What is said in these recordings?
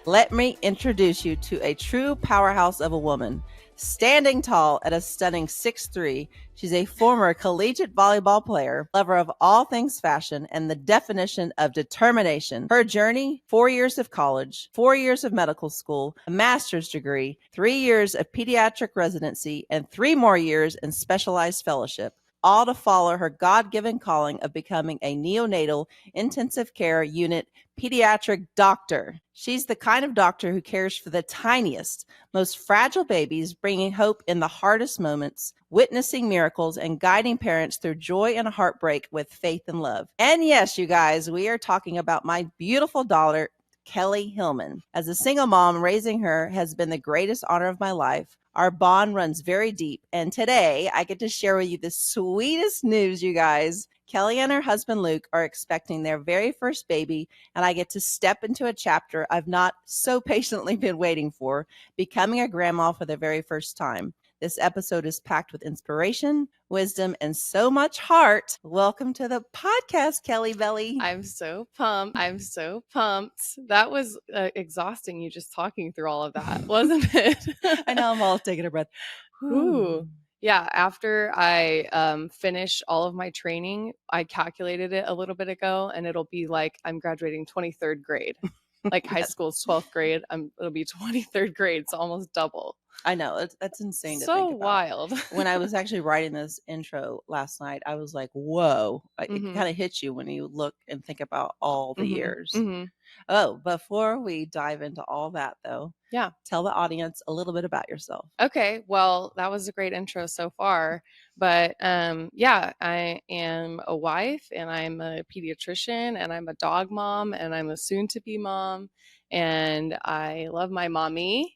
Let me introduce you to a true powerhouse of a woman. Standing tall at a stunning 6'3", she's a former collegiate volleyball player, lover of all things fashion, and the definition of determination. Her journey: 4 years of college, 4 years of medical school, a master's degree, 3 years of pediatric residency, and 3 more years in specialized fellowship, all to follow her God-given calling of becoming a neonatal intensive care unit pediatric doctor. She's the kind of doctor who cares for the tiniest, most fragile babies, bringing hope in the hardest moments, witnessing miracles, and guiding parents through joy and heartbreak with faith and love. And yes, you guys, we are talking about my beautiful daughter, Kelley Hillman. As a single mom, raising her has been the greatest honor of my life. Our bond runs very deep, and today I get to share with you the sweetest news, you guys. Kelley and her husband Luke are expecting their very first baby, and I get to step into a chapter I've not so patiently been waiting for, becoming a grandma for the very first time. This episode is packed with inspiration, wisdom, and so much heart. Welcome to the podcast, Kelley Belly. I'm so pumped. That was exhausting, you just talking through all of that, wasn't it? I know, I'm all taking a breath. Ooh. Yeah, after I finish all of my training, I calculated it a little bit ago, and it'll be like I'm graduating 23rd grade. Like high school's 12th grade, it'll be 23rd grade. It's almost double. I know. That's insane to So think about. wild. When I was actually writing this intro last night, I was like, whoa. It kind of hits you when you look and think about all the years. Oh, before we dive into all that, though, tell the audience a little bit about yourself. Okay, well, that was a great intro so far. But I am a wife, and I'm a pediatrician, and I'm a dog mom, and I'm a soon-to-be mom, and I love my mommy.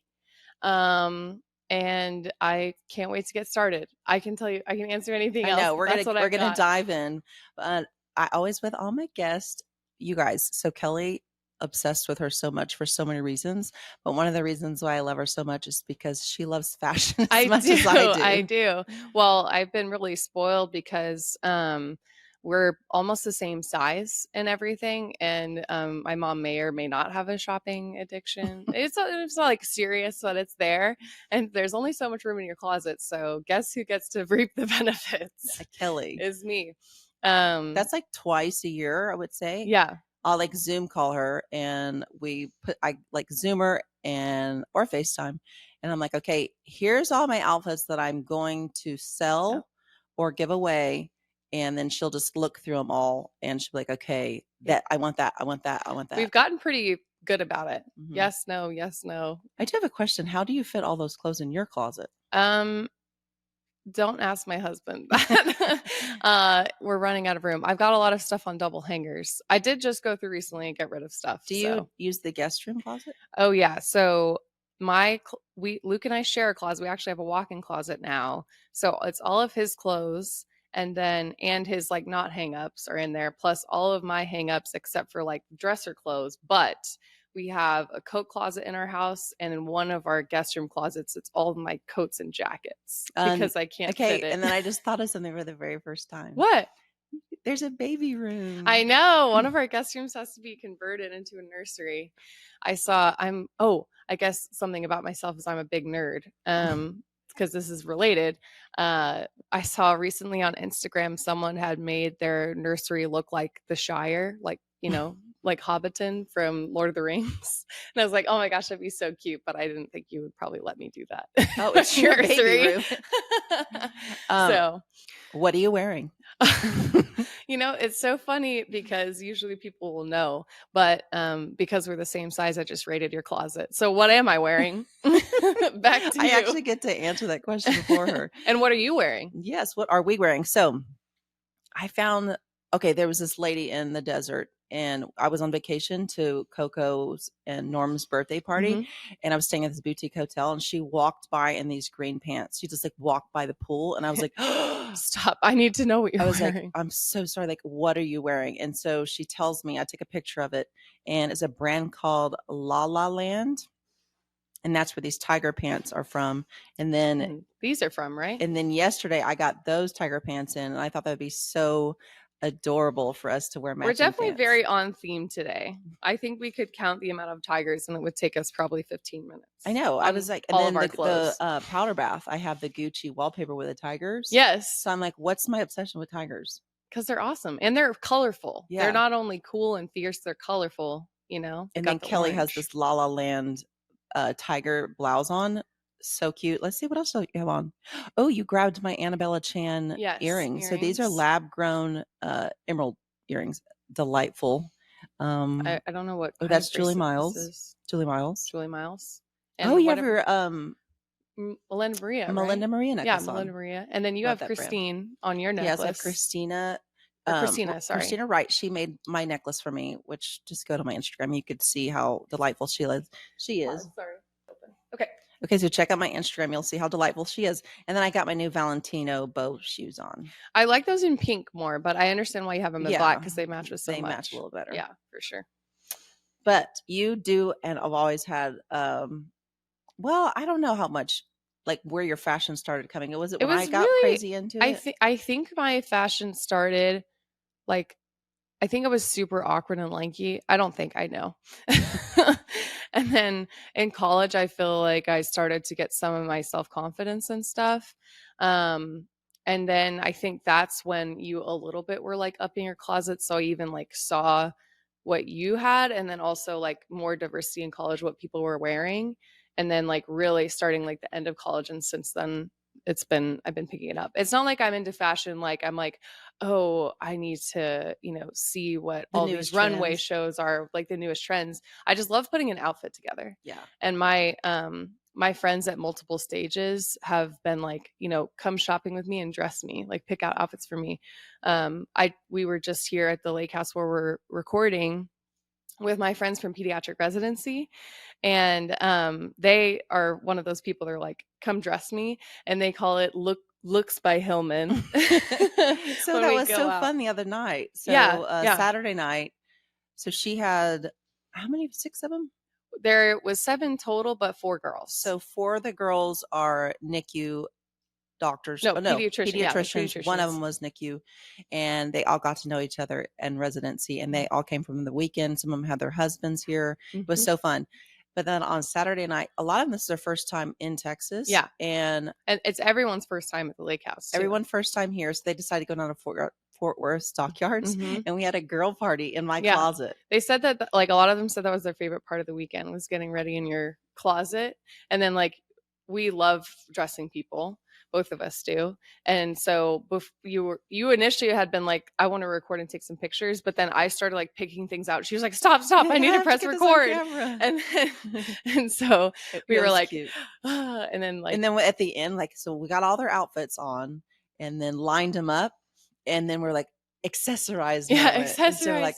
And I can't wait to get started. I can tell you, I can answer anything else. I know, we're gonna dive in. I always, with all my guests, you guys. So Kelley, obsessed with her so much for so many reasons, but one of the reasons why I love her so much is because she loves fashion as much as I do. I do. Well, I've been really spoiled because we're almost the same size and everything, and my mom may or may not have a shopping addiction. It's not like serious, but it's there, and there's only so much room in your closet, so guess who gets to reap the benefits? Kelley. Is me. That's like twice a year, I would say. Yeah. I'll like Zoom call her, and I like Zoom her or FaceTime, and I'm like, okay, here's all my outfits that I'm going to sell or give away. And then she'll just look through them all, and she'll be like, okay, I want that. We've gotten pretty good about it. Yes, no, yes, no. I do have a question. How do you fit all those clothes in your closet? Don't ask my husband that. We're running out of room. I've got a lot of stuff on double hangers. I did just go through recently and get rid of stuff. Do you use the guest room closet? Oh yeah. So Luke and I share a closet. We actually have a walk-in closet now. So it's all of his clothes, and his like not hang-ups are in there, plus all of my hang-ups except for like dresser clothes. But we have a coat closet in our house, and in one of our guest room closets, it's all of my coats and jackets because I can't fit it. And then I just thought of something for the very first time. What? There's a baby room. I know. One of our guest rooms has to be converted into a nursery. I guess something about myself is I'm a big nerd. Because this is related. I saw recently on Instagram someone had made their nursery look like the Shire, like, like Hobbiton from Lord of the Rings. And I was like, oh my gosh, that'd be so cute. But I didn't think you would probably let me do that. Oh, it's your baby room. So what are you wearing? It's so funny because usually people will know, but because we're the same size, I just rated your closet. So what am I wearing? Back to you. I actually get to answer that question before her. And what are you wearing? Yes, what are we wearing? So I found, there was this lady in the desert, and I was on vacation to Coco's and Norm's birthday party, and I was staying at this boutique hotel, and she walked by in these green pants. She just like walked by the pool, and I was like, stop, I need to know what you're wearing. I was like, I'm so sorry, like, what are you wearing? And so she tells me, I take a picture of it, and it's a brand called La La Land, and that's where these tiger pants are from. And then these are from, right? And then yesterday I got those tiger pants in, and I thought that would be so adorable for us to wear matching We're definitely pants. very on theme today. I think we could count the amount of tigers and it would take us probably 15 minutes. I know. I was like, and all then of our the clothes. powder bath, I have the Gucci wallpaper with the tigers. Yes. So I'm like, what's my obsession with tigers? Because they're awesome. And they're colorful. Yeah. They're not only cool and fierce, they're colorful, you know? And then Kelley has this La La Land tiger blouse on. So cute. Let's see what else you have on. Oh, you grabbed my Annabella Chan earrings. So these are lab grown emerald earrings. Delightful. I don't know what. Oh, that's Julie Miles. Julie Miles. Julie Miles. And you have your Melinda Maria. Melinda Maria necklace. Yeah, Melinda Maria. And then you have Christine on your necklace. Yes, I have Christina. Christina Wright. She made my necklace for me, which just go to my Instagram. You could see how delightful she is. Sorry. Okay, so check out my Instagram. You'll see how delightful she is. And then I got my new Valentino bow shoes on. I like those in pink more, but I understand why you have them in black because they match with so much. They match a little better. Yeah, for sure. But you do, and I've always had, well, I don't know how much, like where your fashion started coming. Was it when I got crazy into it? I think my fashion started, like, I think I was super awkward and lanky. I don't think, I know. And then in college, I feel like I started to get some of my self-confidence and stuff. And then I think that's when you a little bit were like up in your closet. So I even like saw what you had, and then also like more diversity in college, what people were wearing. And then like really starting like the end of college. And since then, I've been picking it up. It's not like I'm into fashion. Like I'm like, oh, I need to, see what all these runway shows are, like the newest trends. I just love putting an outfit together. Yeah. And my friends at multiple stages have been like, come shopping with me and dress me, like pick out outfits for me. We were just here at the lake house where we're recording with my friends from pediatric residency. And they are one of those people that are like, come dress me. And they call it Looks by Hillman. So that was so fun the other night. So Saturday night. So she had, how many? 6 of them? There was 7 total, but 4 girls. So 4 of the girls are NICU doctors. No, pediatricians. Pediatricians. One of them was NICU, and they all got to know each other in residency, and they all came from the weekend. Some of them had their husbands here. It was so fun. But then on Saturday night, a lot of them, this is their first time in Texas. Yeah. And it's everyone's first time at the lake house. Everyone's first time here. So they decided to go down to Fort Worth Stockyards, and we had a girl party in my closet. They said that, like, a lot of them said that was their favorite part of the weekend, was getting ready in your closet. And then, like, we love dressing people. Both of us do. And so you initially had been like, I want to record and take some pictures, but then I started like picking things out. She was like, stop, I need to press record. And so we were like, and then at the end, like, so we got all their outfits on and then lined them up, and then we're like, accessorize. Accessorize. So like,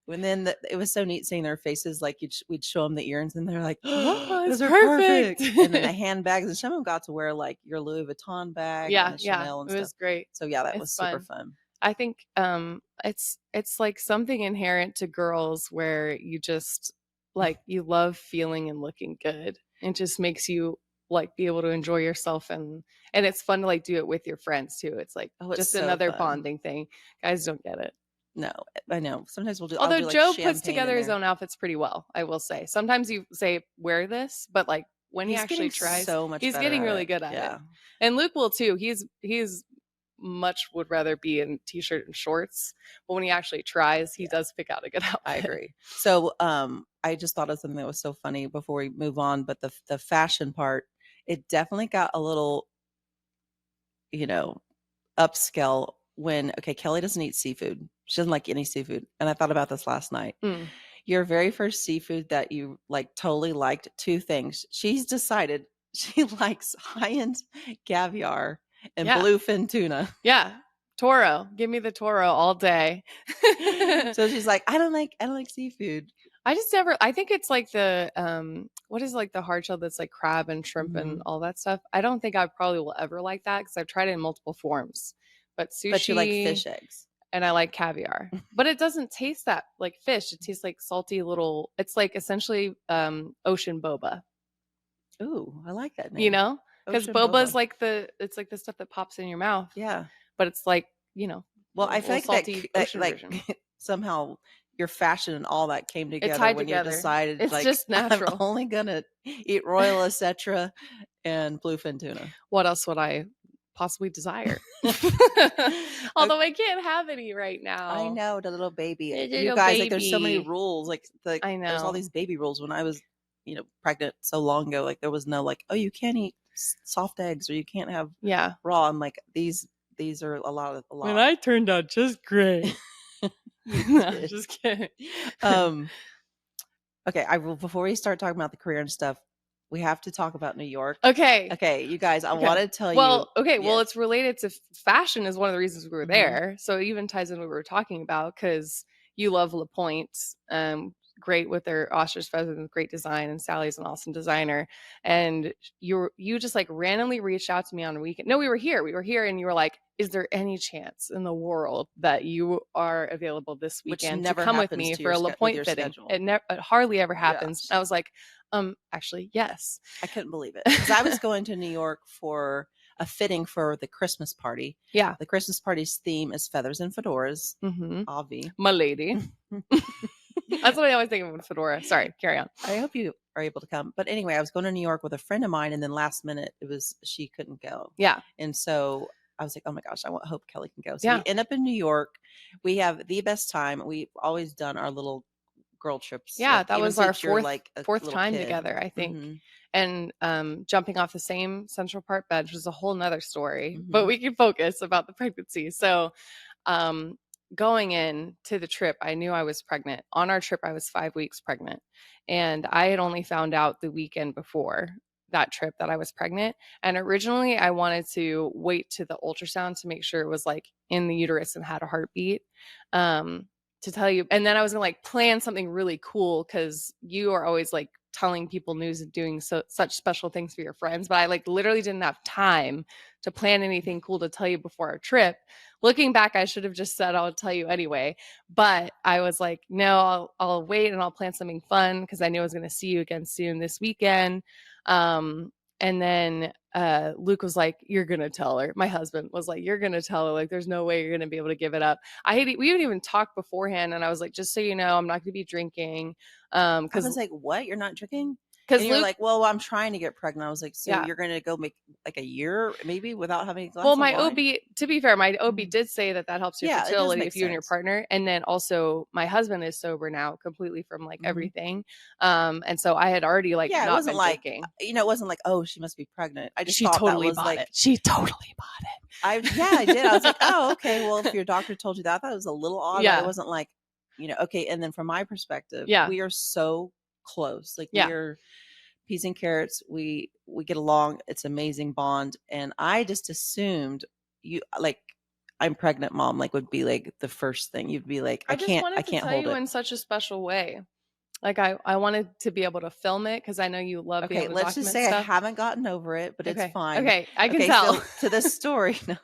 and then it was so neat seeing their faces. Like we'd show them the earrings, and they're like, "Oh, those are perfect!" And then the handbags, and some of them got to wear like your Louis Vuitton bag. And Chanel and it was great. So that was super fun. I think it's like something inherent to girls where you just like you love feeling and looking good. It just makes you like be able to enjoy yourself, and it's fun to like do it with your friends too. It's like just so another bonding thing. Guys don't get it. No, I know. Sometimes we'll do. Although Joe puts together his own outfits pretty well, I will say. Sometimes you say wear this, but like when he actually tries, he's getting really good at it. And Luke will too. He's much would rather be in t-shirt and shorts, but when he actually tries, he does pick out a good outfit. I agree. So I just thought of something that was so funny before we move on, but the fashion part, it definitely got a little, upscale when Kelley doesn't eat seafood. She doesn't like any seafood. And I thought about this last night. Your very first seafood that you like totally liked, 2 things. She's decided she likes high-end caviar and bluefin tuna. Yeah. Toro. Give me the Toro all day. So she's like, I don't like seafood. I just never, I think it's like the, what is like the hard shell that's like crab and shrimp and all that stuff. I don't think I probably will ever like that because I've tried it in multiple forms. But sushi. But you like fish eggs. And I like caviar. But it doesn't taste that like fish. It tastes like salty little, it's like essentially ocean boba. Ooh, I like that name. Because boba is like it's like the stuff that pops in your mouth. Yeah. But it's like, Well, I feel little like salty ocean like version. somehow your fashion and all that came together tied when together. you decided, It's like, just I'm natural. only gonna eat Royal Etc. and bluefin tuna. What else would I possibly desire? Although I can't have any right now. I know, the little baby. The You little guys, like, there's so many baby. rules. Like, I there's all know. these baby rules. When I was, pregnant so long ago, like, there was no, like, oh, you can't eat soft eggs or you can't have Yeah. raw. I'm like, these are a lot. And I turned out just great. No, did. just kidding. Okay, before we start talking about the career and stuff, we have to talk about New York. Okay. Okay, you guys, I want to tell well, you. okay. Well, Yes. it's related to fashion is one of the reasons we were Mhm. there. So it even ties in what we were talking about because you love LaPointe. Great with their ostrich feathers and great design, and Sally's an awesome designer. And you just like randomly reached out to me on a weekend. No, we were here, and you were like, is there any chance in the world that you are available this weekend to come with me for a LaPointe fitting? It hardly ever happens. Yes. I was like, actually, yes. I couldn't believe it because I was going to New York for a fitting for the Christmas party. Yeah. The Christmas party's theme is feathers and fedoras. Mm-hmm. Avi. My lady. That's what I always think of with fedora. Sorry, carry on. I hope you are able to come. But anyway, I was going to New York with a friend of mine, and then last minute she couldn't go. Yeah. And so I was like, oh my gosh, I hope Kelley can go. So Yeah. we end up in New York. We have the best time. We've always done our little girl trips. Yeah, like, that was our fourth time kid. together, I think. Mm-hmm. And jumping off the same Central Park bed, which was a whole nother story. Mm-hmm. But we can focus about the pregnancy. So going in to the trip, I knew I was pregnant. On our trip, I was 5 weeks pregnant. And I had only found out the weekend before that trip that I was pregnant. And originally I wanted to wait to the ultrasound to make sure it was like in the uterus and had a heartbeat. To tell you, and then I was gonna like plan something really cool because you are always like telling people news and doing such special things for your friends, but I like literally didn't have time to plan anything cool to tell you before our trip. Looking back, I should have just said I'll tell you anyway, but I was like, no, I'll wait and I'll plan something fun because I knew I was going to see you again soon this weekend. And then Luke was like, you're going to tell her. My husband was like, you're going to tell her. Like, there's no way you're going to be able to give it up. We hadn't even talked beforehand. And I was like, just so you know, I'm not going to be drinking. I was like, what? You're not drinking? Because you're like, well, I'm trying to get pregnant. I was like, so yeah. You're going to go make like a year maybe without having a glass well, of my wine? OB, to be fair, my OB did say that helps your fertility if you and your partner. And then also my husband is sober now completely from like everything. And so I had already like, it wasn't like, drinking. It wasn't like, oh, she must be pregnant. I just she thought totally that was bought like, it. She totally bought it. I did. I was like, oh, okay. Well, if your doctor told you that, I thought it was a little odd. Yeah. It wasn't like, okay. And then from my perspective, yeah. we are so close. Like yeah. we are peas and carrots. We get along. It's amazing bond. And I just assumed you like, I'm pregnant, mom, like would be like the first thing. You'd be like, I can't hold it in such a special way. Like I wanted to be able to film it because I know you love being able to let's just say stuff. I haven't gotten over it, but it's fine. Okay, I can tell. So, to this story. No.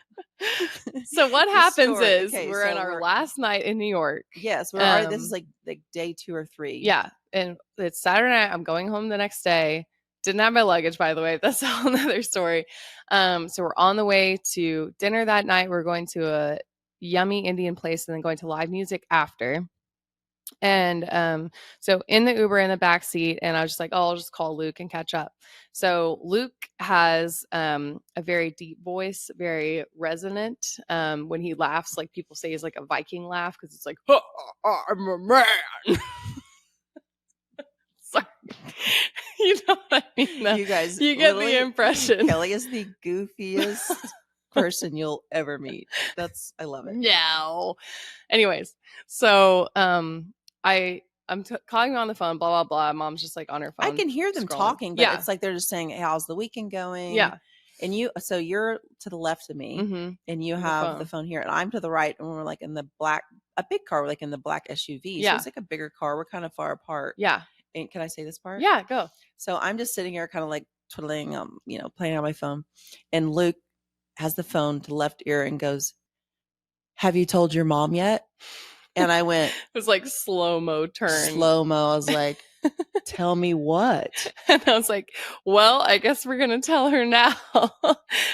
So what happens is we're in our last night in New York. Yes, this is like day 2 or 3. Yeah, and it's Saturday night. I'm going home the next day. Didn't have my luggage, by the way. That's a whole nother story. So we're on the way to dinner that night. We're going to a yummy Indian place and then going to live music after. And so in the Uber in the back seat, and I was just like, oh, I'll just call Luke and catch up. So Luke has a very deep voice, very resonant. When he laughs, like people say he's like a Viking laugh because it's like, oh, I'm a man. Sorry. You know what I mean? You guys, you get the impression. Kelley is the goofiest person you'll ever meet. I love it. No. Anyways, so I'm calling on the phone, blah, blah, blah. Mom's just like on her phone. I can hear them talking, but it's like they're just saying, hey, how's the weekend going? Yeah. And so you're to the left of me and you have the phone here and I'm to the right and we're like in the a big car, like in the black SUV. Yeah. So it's like a bigger car. We're kind of far apart. Yeah. And can I say this part? Yeah, go. So I'm just sitting here kind of like twiddling, playing on my phone. And Luke has the phone to the left ear and goes, have you told your mom yet? And I went, it was like slow-mo turn. Slow-mo. I was like, tell me what? And I was like, well, I guess we're going to tell her now.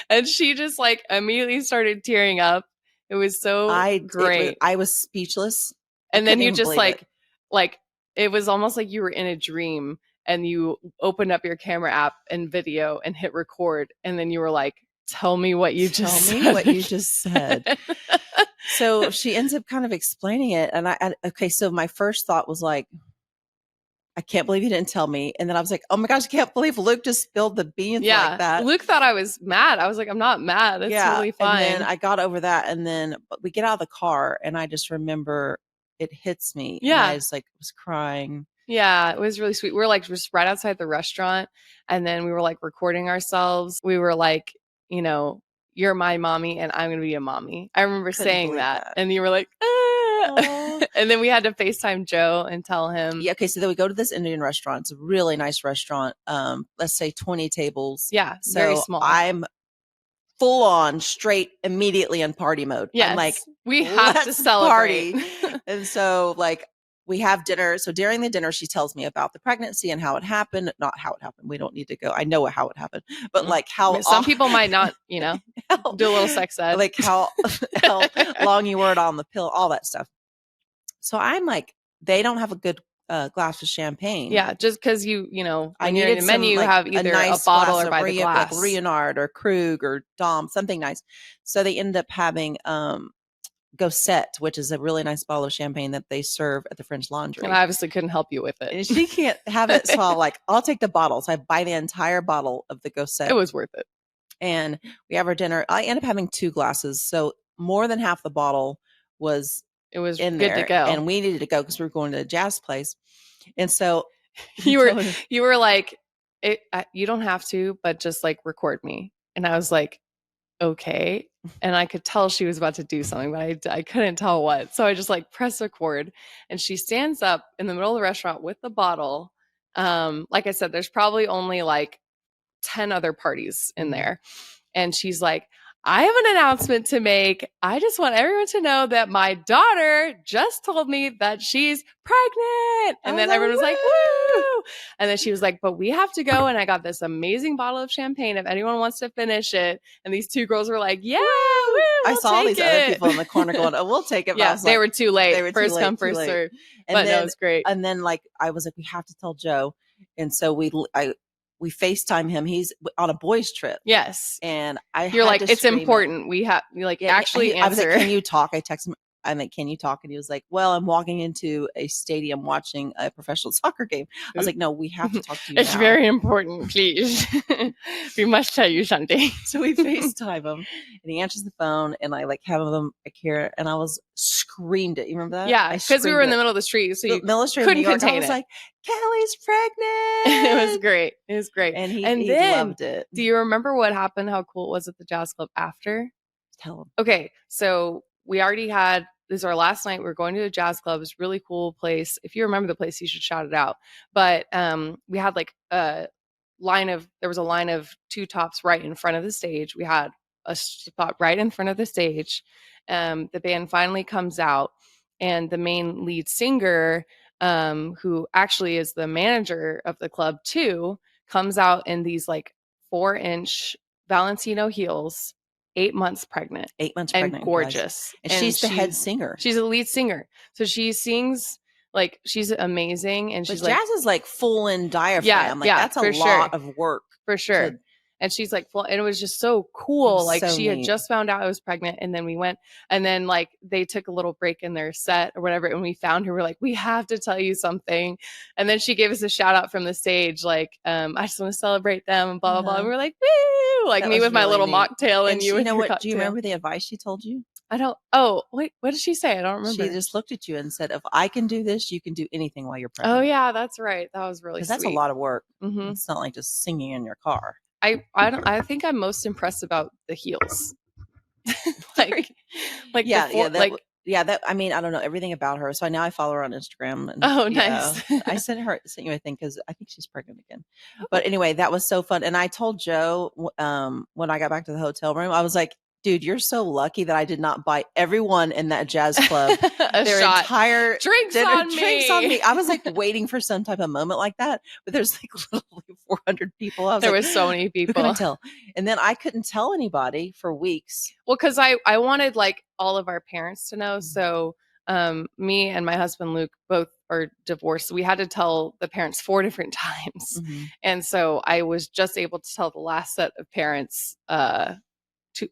And she just like immediately started tearing up. It was so great. I was speechless. And then you just it. like it was almost like you were in a dream and you opened up your camera app and video and hit record. And then you were like, tell me what you just said. So she ends up kind of explaining it. And okay, so my first thought was like, I can't believe you didn't tell me. And then I was like, oh my gosh, I can't believe Luke just spilled the beans like that. Luke thought I was mad. I was like, I'm not mad. It's totally fine. And then I got over that. And then we get out of the car and I just remember it hits me. Yeah. And I was crying. Yeah, it was really sweet. We were like just right outside the restaurant. And then we were like recording ourselves. We were like, you know, you're my mommy and I'm going to be a mommy. I remember saying that. And you were like, and then we had to FaceTime Joe and tell him. Yeah. Okay. So then we go to this Indian restaurant. It's a really nice restaurant. Let's say 20 tables. Yeah. So very small. I'm full on straight immediately in party mode. Yes. I'm like, we have to celebrate. And so like we have dinner. So during the dinner, she tells me about the pregnancy and how it happened. Not how it happened. We don't need to go. I know how it happened, but like how some people might not, you know, do a little sex ed. Like how long you were on the pill, all that stuff. So I'm like, they don't have a good glass of champagne. Yeah, just because you know, I needed the menu, you have either a bottle or by the glass, like Leonard or Krug or Dom, something nice. So they ended up having Gosset, which is a really nice bottle of champagne that they serve at the French Laundry. And I obviously couldn't help you with it. And she can't have it, so I'll take the bottle. So I buy the entire bottle of the Gosset. It was worth it. And we have our dinner. I end up having 2 glasses, so more than half the bottle was. It was in good there, to go, and we needed to go because we were going to a jazz place. And so you were like, you don't have to, but just like record me. And I was like, okay. And I could tell she was about to do something, but I couldn't tell what. So I just like press record, and she stands up in the middle of the restaurant with the bottle. Like I said, there's probably only like 10 other parties in there. And she's like, I have an announcement to make. I just want everyone to know that my daughter just told me that she's pregnant. And then everyone was like, woo! And then she was like, but we have to go. And I got this amazing bottle of champagne if anyone wants to finish it. And these 2 girls were like, yeah, woo, I saw all these other people in the corner going, oh, we'll take it. Yeah, they were too late. First come, first serve. But no, it was great. And then like, I was like, we have to tell Joe. And so we FaceTime him. He's on a boys trip. Yes. And you're like, it's important. We have actually answer. I was like, can you talk? I texted him. I'm like, can you talk? And he was like, well, I'm walking into a stadium watching a professional soccer game. I was like, no, we have to talk to you. It's very important, please. We must tell you something. So we FaceTime him, and he answers the phone, and I like have him here, and I was screamed it. You remember that? Yeah, because we were in the middle of the street, so you couldn't contain it. I was like, Kelly's pregnant. It was great. It was great. And he loved it. Do you remember what happened? How cool it was at the jazz club after? Tell him. Okay, so we already had. This is our last night. We're going to a jazz club. It's a really cool place. If you remember the place, you should shout it out. But we had like there was a line of 2 tops right in front of the stage. We had a spot right in front of the stage. The band finally comes out, and the main lead singer, who actually is the manager of the club too, comes out in these like 4-inch Valentino heels. 8 months pregnant. 8 months and pregnant. Gorgeous. And she's the head singer. She's a lead singer. So she sings like she's amazing. And she's jazz is like full in diaphragm. That's a lot of work. For sure. And she's like, and it was just so cool. Like so she had just found out I was pregnant. And then we went, and then like they took a little break in their set or whatever. And we found her. We're like, we have to tell you something. And then she gave us a shout out from the stage. Like, I just want to celebrate them and blah, blah, blah. And we're like, woo! Like me with my little mocktail and you with your cocktail. Do you remember the advice she told you? I don't. Oh, wait, what did she say? I don't remember. She just looked at you and said, if I can do this, you can do anything while you're pregnant. Oh yeah, that's right. That was really sweet. That's a lot of work. Mm-hmm. It's not like just singing in your car. I think I'm most impressed about the heels. like I mean, I don't know everything about her. So now I follow her on Instagram. And, nice. I sent you a thing because I think she's pregnant again. But anyway, that was so fun. And I told Joe when I got back to the hotel room, I was like, dude, you're so lucky that I did not buy everyone in that jazz club a their shot. entire Drinks dinner, on drinks on me. me. I was like waiting for some type of moment like that, but there's like literally 400 people. I was There like, was so many who people. can I tell? And then I couldn't tell anybody for weeks. Well, because I wanted like all of our parents to know. So me and my husband Luke both are divorced. So we had to tell the parents 4 different times. Mm-hmm. And so I was just able to tell the last set of parents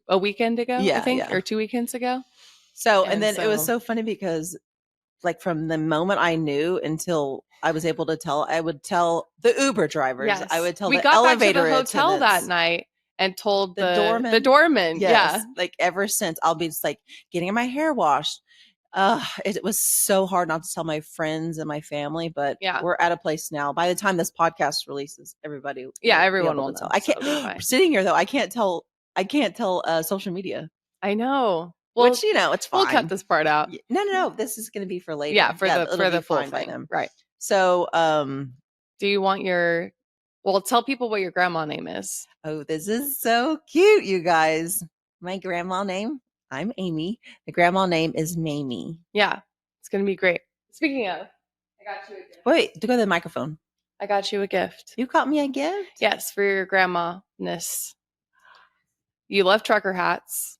a weekend ago, I think, or 2 weekends ago. So, and then it was so funny because like from the moment I knew until I was able to tell, I would tell the Uber drivers. Yes. I would tell we the got elevator back to the hotel attendants. that night and told The doorman. The doorman. Yes. Yeah. Like ever since, I'll be just like getting my hair washed. It was so hard not to tell my friends and my family, but we're at a place now. By the time this podcast releases, everybody, everyone will know. Tell. I can't. Sitting here though, I can't tell social media. I know. Well, which it's fine. We'll cut this part out. No. This is going to be for later. Yeah, for the full thing, right? So, do you want your? Well, tell people what your grandma name is. Oh, this is so cute, you guys. My grandma name. I'm Amy. The grandma name is Mamie. Yeah, it's going to be great. Speaking of, I got you a gift. Wait, to go to the microphone. I got you a gift. You got me a gift? Yes, for your grandma-ness. You love trucker hats.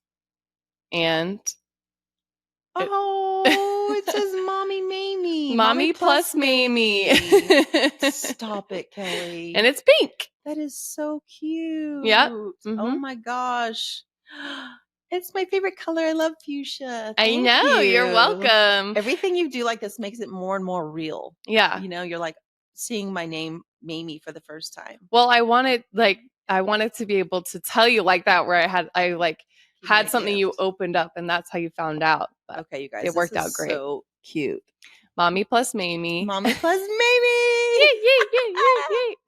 And it says Mommy Mamie. Mommy plus Mamie. Stop it, Kelley. And it's pink. That is so cute. Yep. Mm-hmm. Oh my gosh. It's my favorite color. I love fuchsia. I know. You're welcome. Everything you do like this makes it more and more real. Yeah. You're like seeing my name, Mamie, for the first time. Well, I wanted to be able to tell you like that, where I had something gift. You opened up, and that's how you found out. But okay, you guys, it worked out great. So cute. Mommy plus Mamie. Mommy plus Mamie. Yay.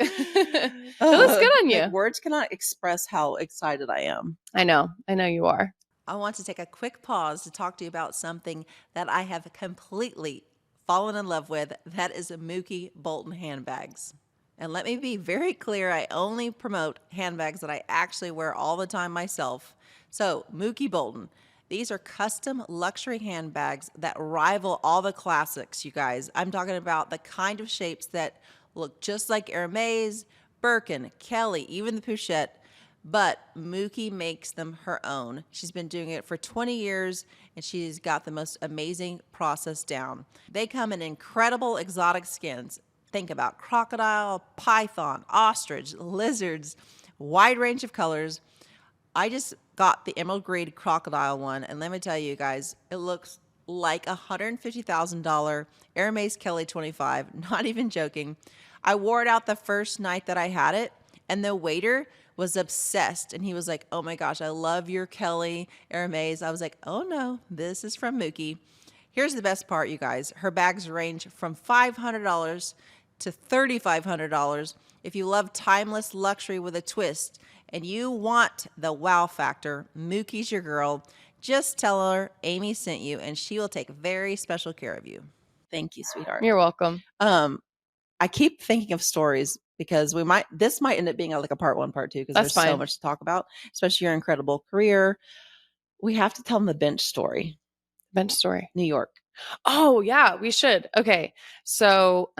It looks good on you. Like, words cannot express how excited I am. I know you are. I want to take a quick pause to talk to you about something that I have completely fallen in love with. That is Mookie Bolton handbags. And let me be very clear, I only promote handbags that I actually wear all the time myself. So, Mookie Bolton. These are custom luxury handbags that rival all the classics, you guys. I'm talking about the kind of shapes that look just like Hermes, Birkin, Kelley, even the Pochette, but Mookie makes them her own. She's been doing it for 20 years, and she's got the most amazing process down. They come in incredible exotic skins. Think about crocodile, python, ostrich, lizards, wide range of colors. I just got the emerald green crocodile one, and let me tell you guys, it looks like $150,000 Hermes Kelley 25, not even joking. I wore it out the first night that I had it, and the waiter was obsessed, and he was like, oh my gosh, I love your Kelley Hermes. I was like, oh no, this is from Mookie. Here's the best part, you guys. Her bags range from $500 to $3,500. If you love timeless luxury with a twist and you want the wow factor, Mookie's your girl. Just tell her Amy sent you, and she will take very special care of you. Thank you, sweetheart. You're welcome. I keep thinking of stories because this might end up being like a part 1, part 2, because there's so much to talk about, especially your incredible career. We have to tell them the bench story. Bench story. New York. Oh yeah, we should. Okay. So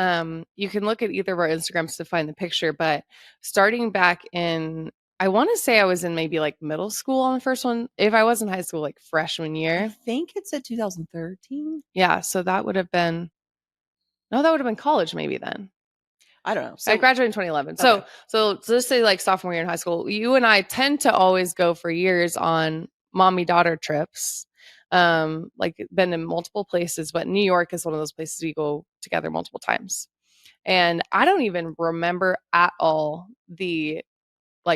you can look at either of our Instagrams to find the picture, but starting back in, I want to say I was in maybe like middle school on the first one. If I was in high school, like freshman year. I think it's at 2013. Yeah. So that would have been college maybe then. I don't know. So, I graduated in 2011. Okay. So let's say like sophomore year in high school, you and I tend to always go for years on mommy-daughter trips. Like been in multiple places, but New York is one of those places we go together multiple times. And I don't even remember at all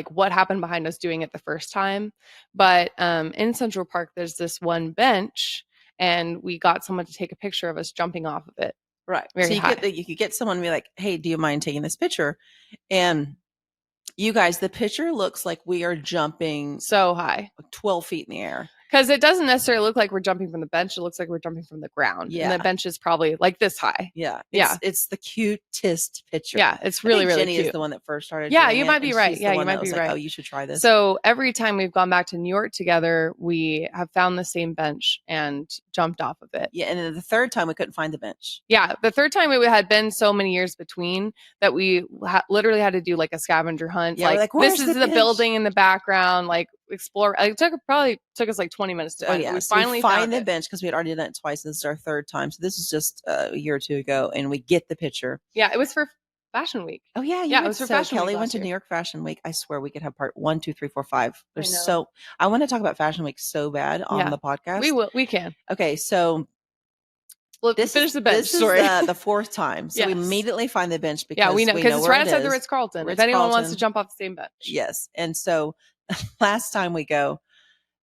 what happened behind us doing it the first time. But in Central Park, there's this one bench, and we got someone to take a picture of us jumping off of it. Right. So you could get someone to be like, hey, do you mind taking this picture? And you guys, the picture looks like we are jumping so high, 12 feet in the air. Because it doesn't necessarily look like we're jumping from the bench. It looks like we're jumping from the ground. Yeah. And the bench is probably like this high. Yeah. Yeah. It's the cutest picture. Yeah. It's I really, think really Jenny cute. is the one that first started Yeah, doing you it, might be and right. she's the Yeah, you one might that was be like, right. oh, you should try this. So every time we've gone back to New York together, we have found the same bench and jumped off of it. Yeah. And then the third time we couldn't find the bench. Yeah. The third time it had been so many years between that we literally had to do like a scavenger hunt. Yeah, we're like "Where's this is the the bench?" building in the background, like explore. It probably took us like 20 minutes to Oh find it. yeah, We so finally we find found the it. bench because we had already done it twice. This is our third time, so this is just a year or two ago, and we get the picture. Yeah, it was for Fashion Week. Oh yeah, Yeah, it was for Fashion Week Kelley last went to year. New York Fashion Week. I swear we could have part 1, 2, 3, 4, 5. There's know. so I want to talk about Fashion Week so bad on Yeah. the podcast. We will. We can. Okay, so Well, this finish is the bench this story. is the fourth time. So we Yes. immediately find the bench because Yeah, we know because it's where right it outside the is. Ritz-Carlton. If anyone wants to Ritz-Carlton. jump off the same bench. Yes, and so last time we go,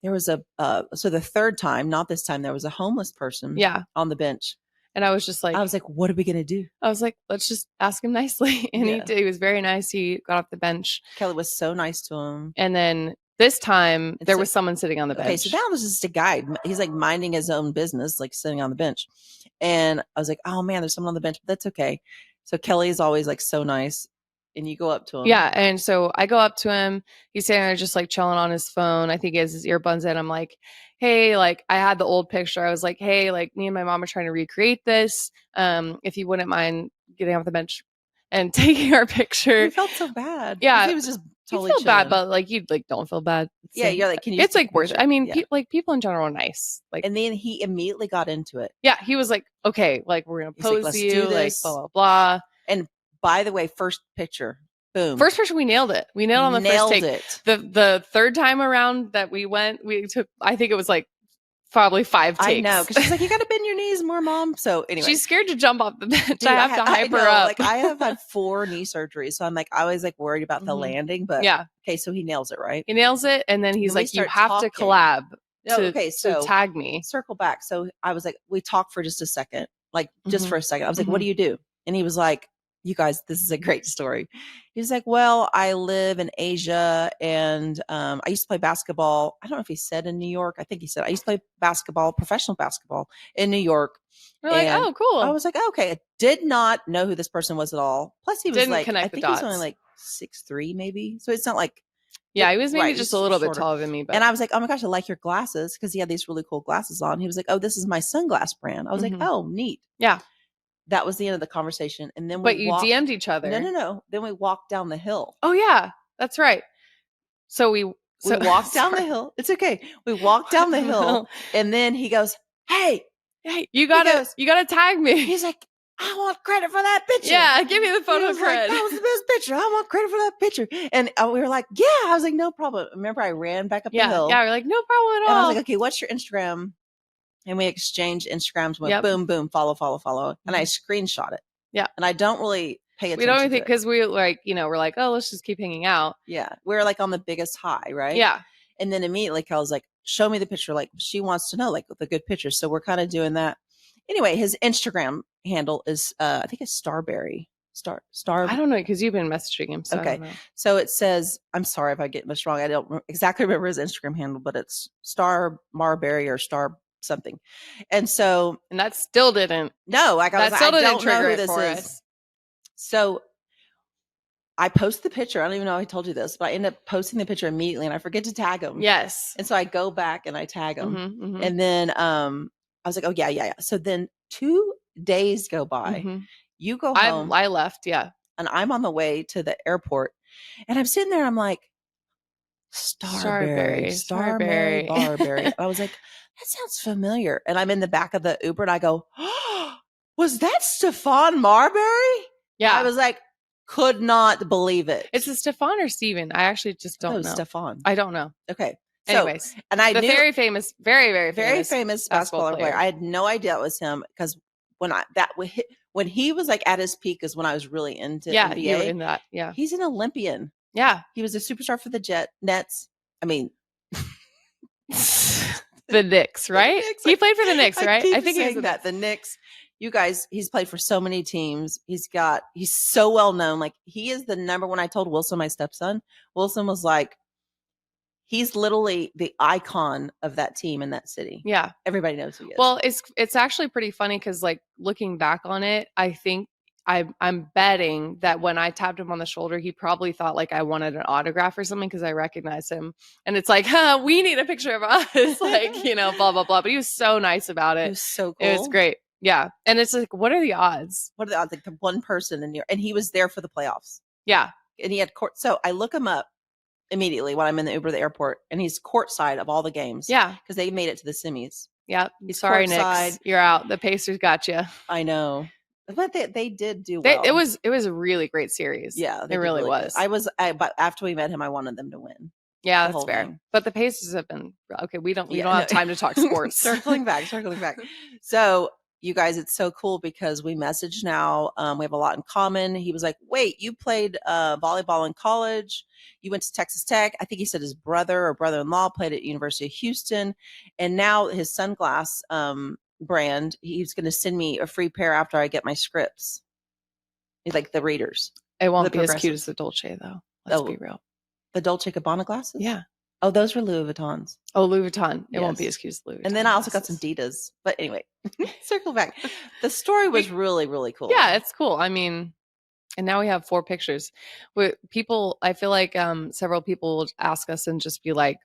there was so the third time, not this time, there was a homeless person. Yeah. On the bench. And I was just like, I was like, what are we going to do? I was like, let's just ask him nicely. And Yeah. he was very nice. He got off the bench. Kelley was so nice to him. And then this time And there so- was someone sitting on the bench. Okay, so that was just a guy. He's like minding his own business, like sitting on the bench. And I was like, oh man, there's someone on the bench, but that's okay. So Kelley is always like so nice. And you go up to him. Yeah. And so I go up to him. He's sitting there just like chilling on his phone. I think he has his earbuds in. I'm like, hey, like I had the old picture. I was like, hey, like me and my mom are trying to recreate this. If you wouldn't mind getting off the bench and taking our picture. We felt so bad. Yeah. He was just totally you feel chilling. bad, but like you like don't feel bad. Yeah, you're like, can you? It's like worth it. I mean, Yeah. people in general are nice. Like, And then he immediately got into it. yeah, he was like, okay, like we're gonna He's like, pose "Let's you, do like this." blah blah blah. And by the way, first picture, boom, First picture, we nailed it. We nailed on the nailed first take. it. The third time around that we went, we took. I think it was like probably 5 takes. I know, because she's like, you got to bend your knees more, mom. So anyway, she's scared to jump off the bench. Dude, I have to hype her up. Like I have had 4 knee surgeries, so I'm like, I was like worried about the Mhm. landing, but Yeah, okay, so he nails it, right? he nails it, and then he's Then we like, "You start have to talking. collab No, to, okay, so to tag me." circle back. So I was like, we talked for just a second, like just Mhm. for a second. I was like, Mhm. what do you do? And he was like, you guys, this is a great story. He was like, well, I live in Asia and I used to play basketball. I don't know if he said in New York. I think he said I used to play basketball, professional basketball in New York. We're like, And "Oh, cool." I was like, okay. I did not know who this person was at all. Plus, he was Didn't like, connect I the think he was dots. only like 6'3", maybe. So it's not like, Yeah, he was maybe right, just he's a little bit shorter. taller than me, but And I was like, oh my gosh, I like your glasses, because he had these really cool glasses on. He was like, oh, this is my sunglass brand. I was Mhm. like, oh, neat. Yeah. That was the end of the conversation. And then but we you walked, DM'd each other. No. Then we walked down the hill. Oh yeah, that's right. So we walked down the sorry. hill. It's okay. We walked down the hill, and then he goes, hey, Hey, you gotta tag me. he's like, I want credit for that picture. Yeah, give me the He photo was like, cred. that was the best picture. I want credit for that picture. And we were like, yeah. I was like, no problem. Remember, I ran back up the hill. Yeah, we're like, no problem at And I all. was like, okay, what's your Instagram? And we exchanged Instagrams. Went Yep. boom, boom, follow. And I screenshot it. Yeah. And I don't really pay attention we don't even to think it. because we like, we're like, oh, let's just keep hanging out. Yeah. We're like on the biggest high, right? Yeah. And then immediately I was like, show me the picture. Like she wants to know like the good picture. So we're kind of doing that. Anyway, his Instagram handle is I think it's Starberry. Star. I don't know because you've been messaging him. So Okay. I don't know. So it says, I'm sorry if I get this wrong. I don't exactly remember his Instagram handle, but it's Star Marberry or Star something. And that still didn't. No, like I was like, I don't know trigger who it this for is. us. So I post the picture. I don't even know if I told you this, but I end up posting the picture immediately and I forget to tag him. Yes. And so I go back and I tag him. Mhm, mhm, And then I was like, oh yeah. So then 2 days go by. mhm. You go home. I left. Yeah. And I'm on the way to the airport. And I'm sitting there. I'm like, Starberry. Barberry. I was like, that sounds familiar. And I'm in the back of the Uber and I go, oh, was that Stefan Marbury? Yeah. I was like, could not believe it. It's a Stefan or Steven. I actually just don't know. Stefan. I don't know. Okay. Anyways. And I the knew very famous, very, very very famous, famous basketball player. I had no idea it was him because when he was like at his peak is when I was really into yeah, NBA. you were in that. Yeah. He's an Olympian. Yeah. He was a superstar for the Nets. I mean, the Knicks, right? Knicks. He played for the Knicks, right? I think saying that the Knicks. You guys, he's played for so many teams. He's so well known. Like he is the number one. I told Wilson, my stepson. Wilson was like, He's literally the icon of that team in that city. Yeah. Everybody knows who he is. Well, it's actually pretty funny because, like, looking back on it, I think I'm betting that when I tapped him on the shoulder, he probably thought like I wanted an autograph or something because I recognized him. And it's like, we need a picture of us, like, you know, blah blah blah. But he was so nice about it. He was so cool. It was great. Yeah, and it's like, what are the odds? What are the odds? Like the one person in New York, and he was there for the playoffs. Yeah, and he had court. So I look him up immediately when I'm in the Uber to the airport, and he's courtside of all the games. Yeah, because they made it to the semis. Yeah, he's sorry, courtside. Knicks, you're out. The Pacers got you. I know, but they did do well. It was a really great series. Yeah, it really was. Good. But after we met him, I wanted them to win. Yeah, that's fair. Thing. But the Pacers have been okay. We don't have time to talk sports. circling back. So you guys, it's so cool because we message now. We have a lot in common. He was like, wait, you played volleyball in college. You went to Texas Tech. I think he said his brother or brother-in-law played at University of Houston. And now his sunglass brand, he's going to send me a free pair after I get my scripts. He's like the readers. It won't be as cute as the Dolce, though. Let's be real. The Dolce Gabbana glasses? Yeah. Oh, those were Louis Vuittons. Oh, Louis Vuitton. It won't be as cute as Louis Vuitton. And then I also got some Adidas. But anyway, circle back. The story was really, really cool. Yeah, it's cool. I mean, and now we have 4 pictures. People, I feel like several people will ask us and just be like,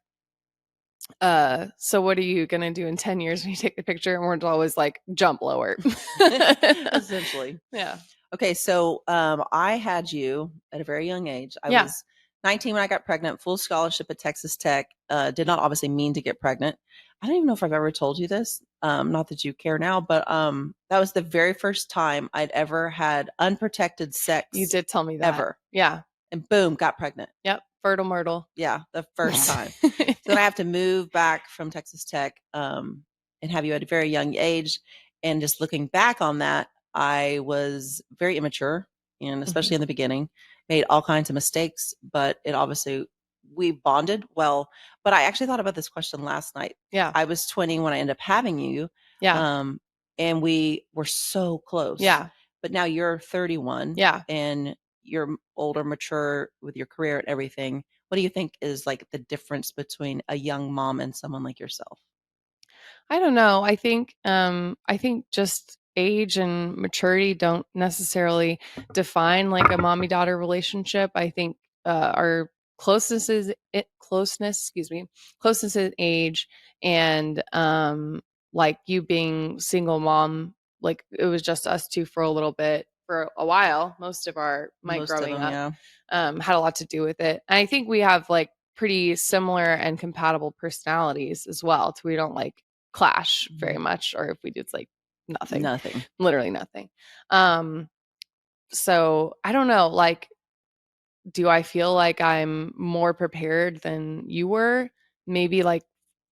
so what are you going to do in 10 years when you take the picture? And we're always like, jump lower. Essentially. Yeah. Okay, so I had you at a very young age. I was 19 when I got pregnant, full scholarship at Texas Tech. Did not obviously mean to get pregnant. I don't even know if I've ever told you this. Not that you care now, but that was the very first time I'd ever had unprotected sex. You did tell me that. Ever. Yeah. And boom, got pregnant. Yep. Fertile myrtle. Yeah, the first time. So then I have to move back from Texas Tech and have you at a very young age. And just looking back on that, I was very immature, and especially in the beginning, made all kinds of mistakes, but it obviously, we bonded well. But I actually thought about this question last night. Yeah. I was 20 when I ended up having you. Yeah. And we were so close. Yeah. But now you're 31. Yeah. And you're older, mature with your career and everything. What do you think is like the difference between a young mom and someone like yourself? I don't know. I think just age and maturity don't necessarily define like a mommy-daughter relationship. I think our closeness in age and like you being single mom, like it was just us two for a little bit, for a while. Most of my growing up had a lot to do with it. And I think we have like pretty similar and compatible personalities as well. So we don't like clash very much, or if we do, it's like nothing, literally nothing. So I don't know, like, do I feel like I'm more prepared than you were? Maybe like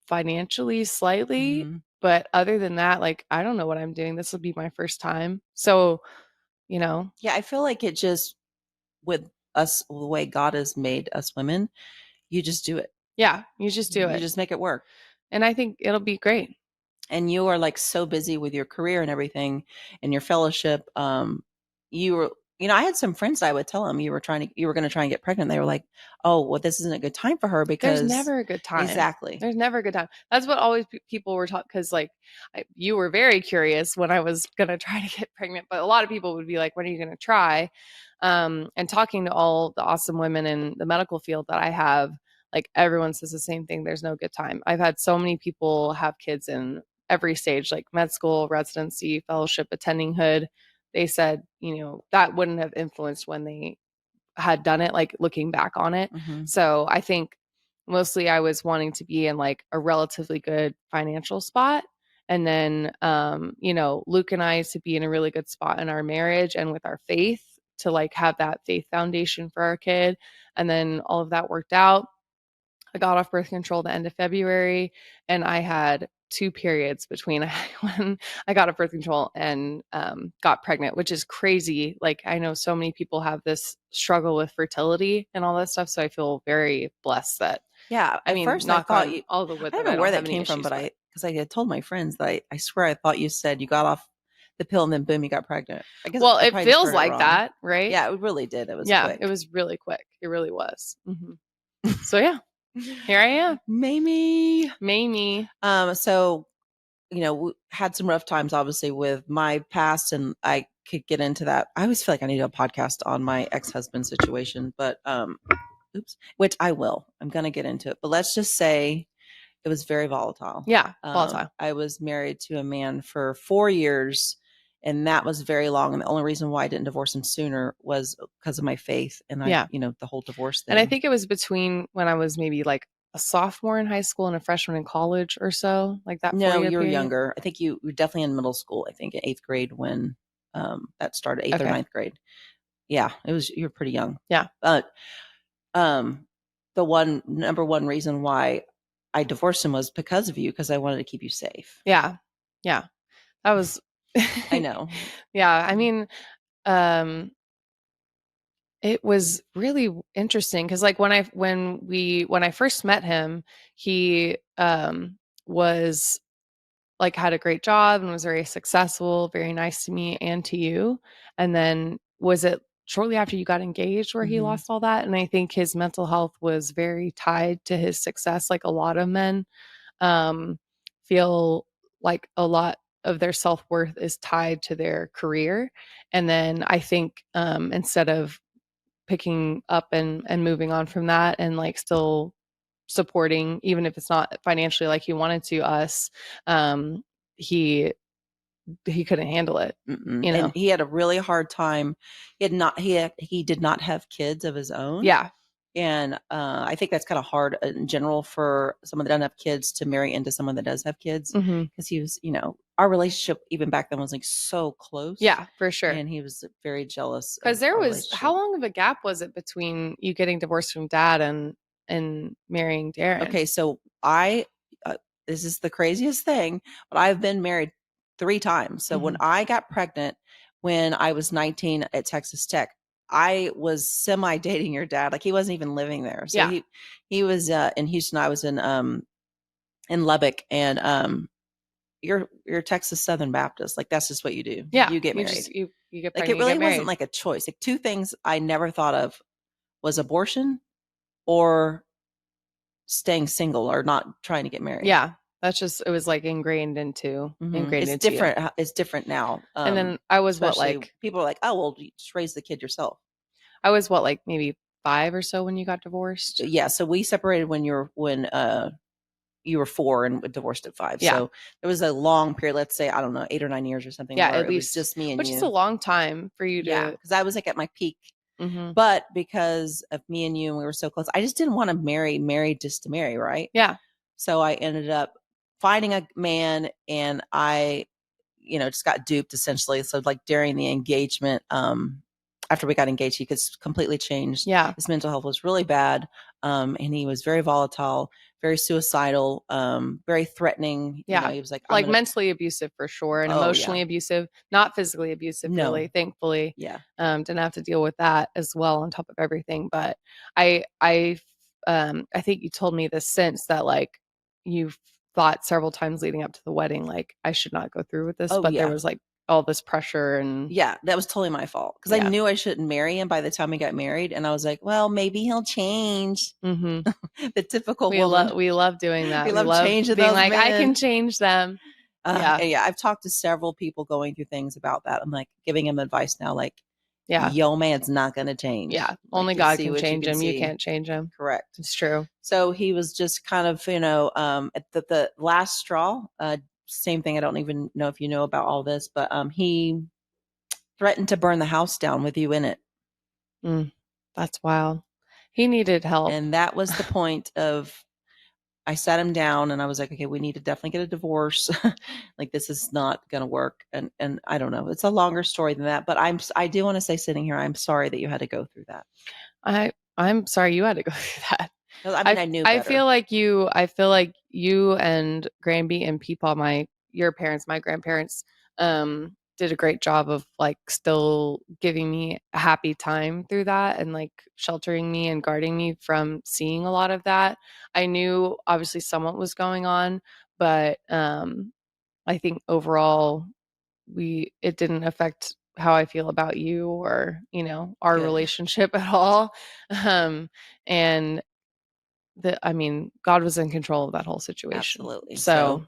financially slightly, but other than that, like, I don't know what I'm doing. This will be my first time. So, you know. Yeah, I feel like it just, with us, the way God has made us women, you just do it. Yeah, you just do it. You just make it work. And I think it'll be great. And you are like so busy with your career and everything and your fellowship. You were, I had some friends that I would tell them you were going to try and get pregnant. They were like, oh, well, this isn't a good time for her because there's never a good time. Exactly. There's never a good time. That's what always people were taught. Cause like you were very curious when I was going to try to get pregnant, but a lot of people would be like, when are you going to try? And talking to all the awesome women in the medical field that I have, like everyone says the same thing. There's no good time. I've had so many people have kids in every stage, like med school, residency, fellowship, attending hood. They said, that wouldn't have influenced when they had done it, like looking back on it. So I think mostly I was wanting to be in like a relatively good financial spot. And then, Luke and I to be in a really good spot in our marriage and with our faith, to like have that faith foundation for our kid. And then all of that worked out. I got off birth control the end of February, and I had 2 periods between when I got off birth control and got pregnant, which is crazy. Like I know so many people have this struggle with fertility and all that stuff. So I feel very blessed that. Yeah, I mean, first I thought you. All the wood. I don't know where that came from, but because I had told my friends that I swear I thought you said you got off the pill and then boom, you got pregnant. I guess. Well, it feels like that, right? Yeah, it really did. It was. Yeah, quick. It was really quick. It really was. So yeah. Here I am. Mamie. Mamie. So, we had some rough times, obviously, with my past, and I could get into that. I always feel like I need a podcast on my ex-husband situation, but oops, which I will. I'm going to get into it. But let's just say it was very volatile. Yeah, volatile. I was married to a man for 4 years, and that was very long. And the only reason why I didn't divorce him sooner was because of my faith. And the whole divorce thing. And I think it was between when I was maybe like a sophomore in high school and a freshman in college or so, like that. No, 4-year you were period. younger. I think you were definitely in middle school. I think in 8th grade when that started, 8th or 9th grade. Yeah, you were pretty young. Yeah. But the number one reason why I divorced him was because of you, because I wanted to keep you safe. Yeah. Yeah. That was I know. Yeah. I mean, it was really interesting because like when I first met him, he was like had a great job and was very successful, very nice to me and to you. And then was it shortly after you got engaged where he lost all that? And I think his mental health was very tied to his success. Like a lot of men feel like a lot of their self-worth is tied to their career. And then I think instead of picking up and moving on from that and like still supporting, even if it's not financially like he wanted to us, he couldn't handle it. And he had a really hard time. He did not have kids of his own. Yeah. And I think that's kind of hard in general for someone that doesn't have kids to marry into someone that does have kids, because he was, our relationship even back then was like so close. Yeah, for sure. And he was very jealous. Because there was, how long of a gap was it between you getting divorced from dad and marrying Darren? Okay, so this is the craziest thing, but I've been married 3 times. So when I got pregnant, when I was 19 at Texas Tech, I was semi dating your dad. Like he wasn't even living there. So he was in Houston. I was in Lubbock, and you're Texas Southern Baptist. Like that's just what you do. Yeah. You get married. You get pregnant, like it really wasn't like a choice. Like 2 things I never thought of was abortion or staying single or not trying to get married. Yeah. That's just, it was like ingrained into it's different. You. It's different now. And then I was people are like, oh, well, you just raise the kid yourself. I was maybe 5 or so when you got divorced. Yeah. So we separated when you were 4 and divorced at 5. Yeah. So there was a long period, let's say, I don't know, 8 or 9 years or something. Yeah. At least it was just me and which you. is a long time for you to. Yeah. Because I was like at my peak. But because of me and you, and we were so close, I just didn't want to marry just to marry, right? Yeah. So I ended up finding a man, and I, just got duped essentially. So like during the engagement, after we got engaged, he was completely changed. Yeah. His mental health was really bad. And he was very volatile, very suicidal, very threatening. Yeah. He was like mentally abusive for sure. And emotionally abusive, not physically abusive, really, thankfully. Yeah. Didn't have to deal with that as well on top of everything. But I think you told me this since that like you've thought several times leading up to the wedding, like I should not go through with this, but there was like all this pressure and that was totally my fault because I knew I shouldn't marry him by the time we got married, and I was like, well, maybe he'll change. The typical woman. We love doing that. We love changing being those like, men. I can change them. I've talked to several people going through things about that. I'm like giving him advice now, like, yo, man's not going to change. Yeah, only God can change him. You can't change him. Correct. It's true. So he was just kind of, at the last straw. Same thing. I don't even know if you know about all this, but he threatened to burn the house down with you in it. That's wild. He needed help. And that was the point of, I sat him down and I was like, okay, we need to definitely get a divorce. Like this is not going to work. And I don't know. It's a longer story than that, but I do want to say sitting here, I'm sorry that you had to go through that. I'm sorry you had to go through that. I mean, I knew better. I feel like you and Granby and Peepaw, your parents, my grandparents, did a great job of like still giving me a happy time through that and like sheltering me and guarding me from seeing a lot of that. I knew obviously somewhat was going on, but I think overall it didn't affect how I feel about you or, our relationship at all. And God was in control of that whole situation. Absolutely. So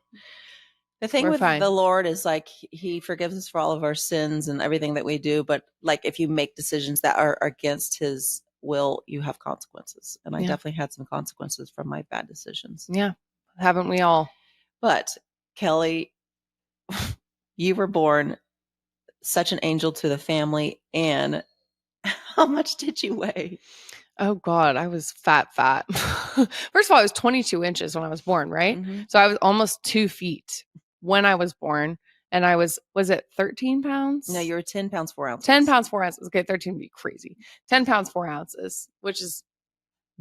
the thing we're with fine. the Lord is like he forgives us for all of our sins and everything that we do. But like if you make decisions that are against his will, you have consequences. And I definitely had some consequences from my bad decisions. Yeah. Haven't we all? But Kelley, you were born such an angel to the family. And how much did you weigh? Oh God, I was fat. First of all, I was 22 inches when I was born, right? Mm-hmm. So I was almost 2 feet when I was born. And I was it 13 pounds? No, you were 10 pounds, 4 ounces. 10 pounds, 4 ounces. Okay, 13 would be crazy. 10 pounds, 4 ounces, which is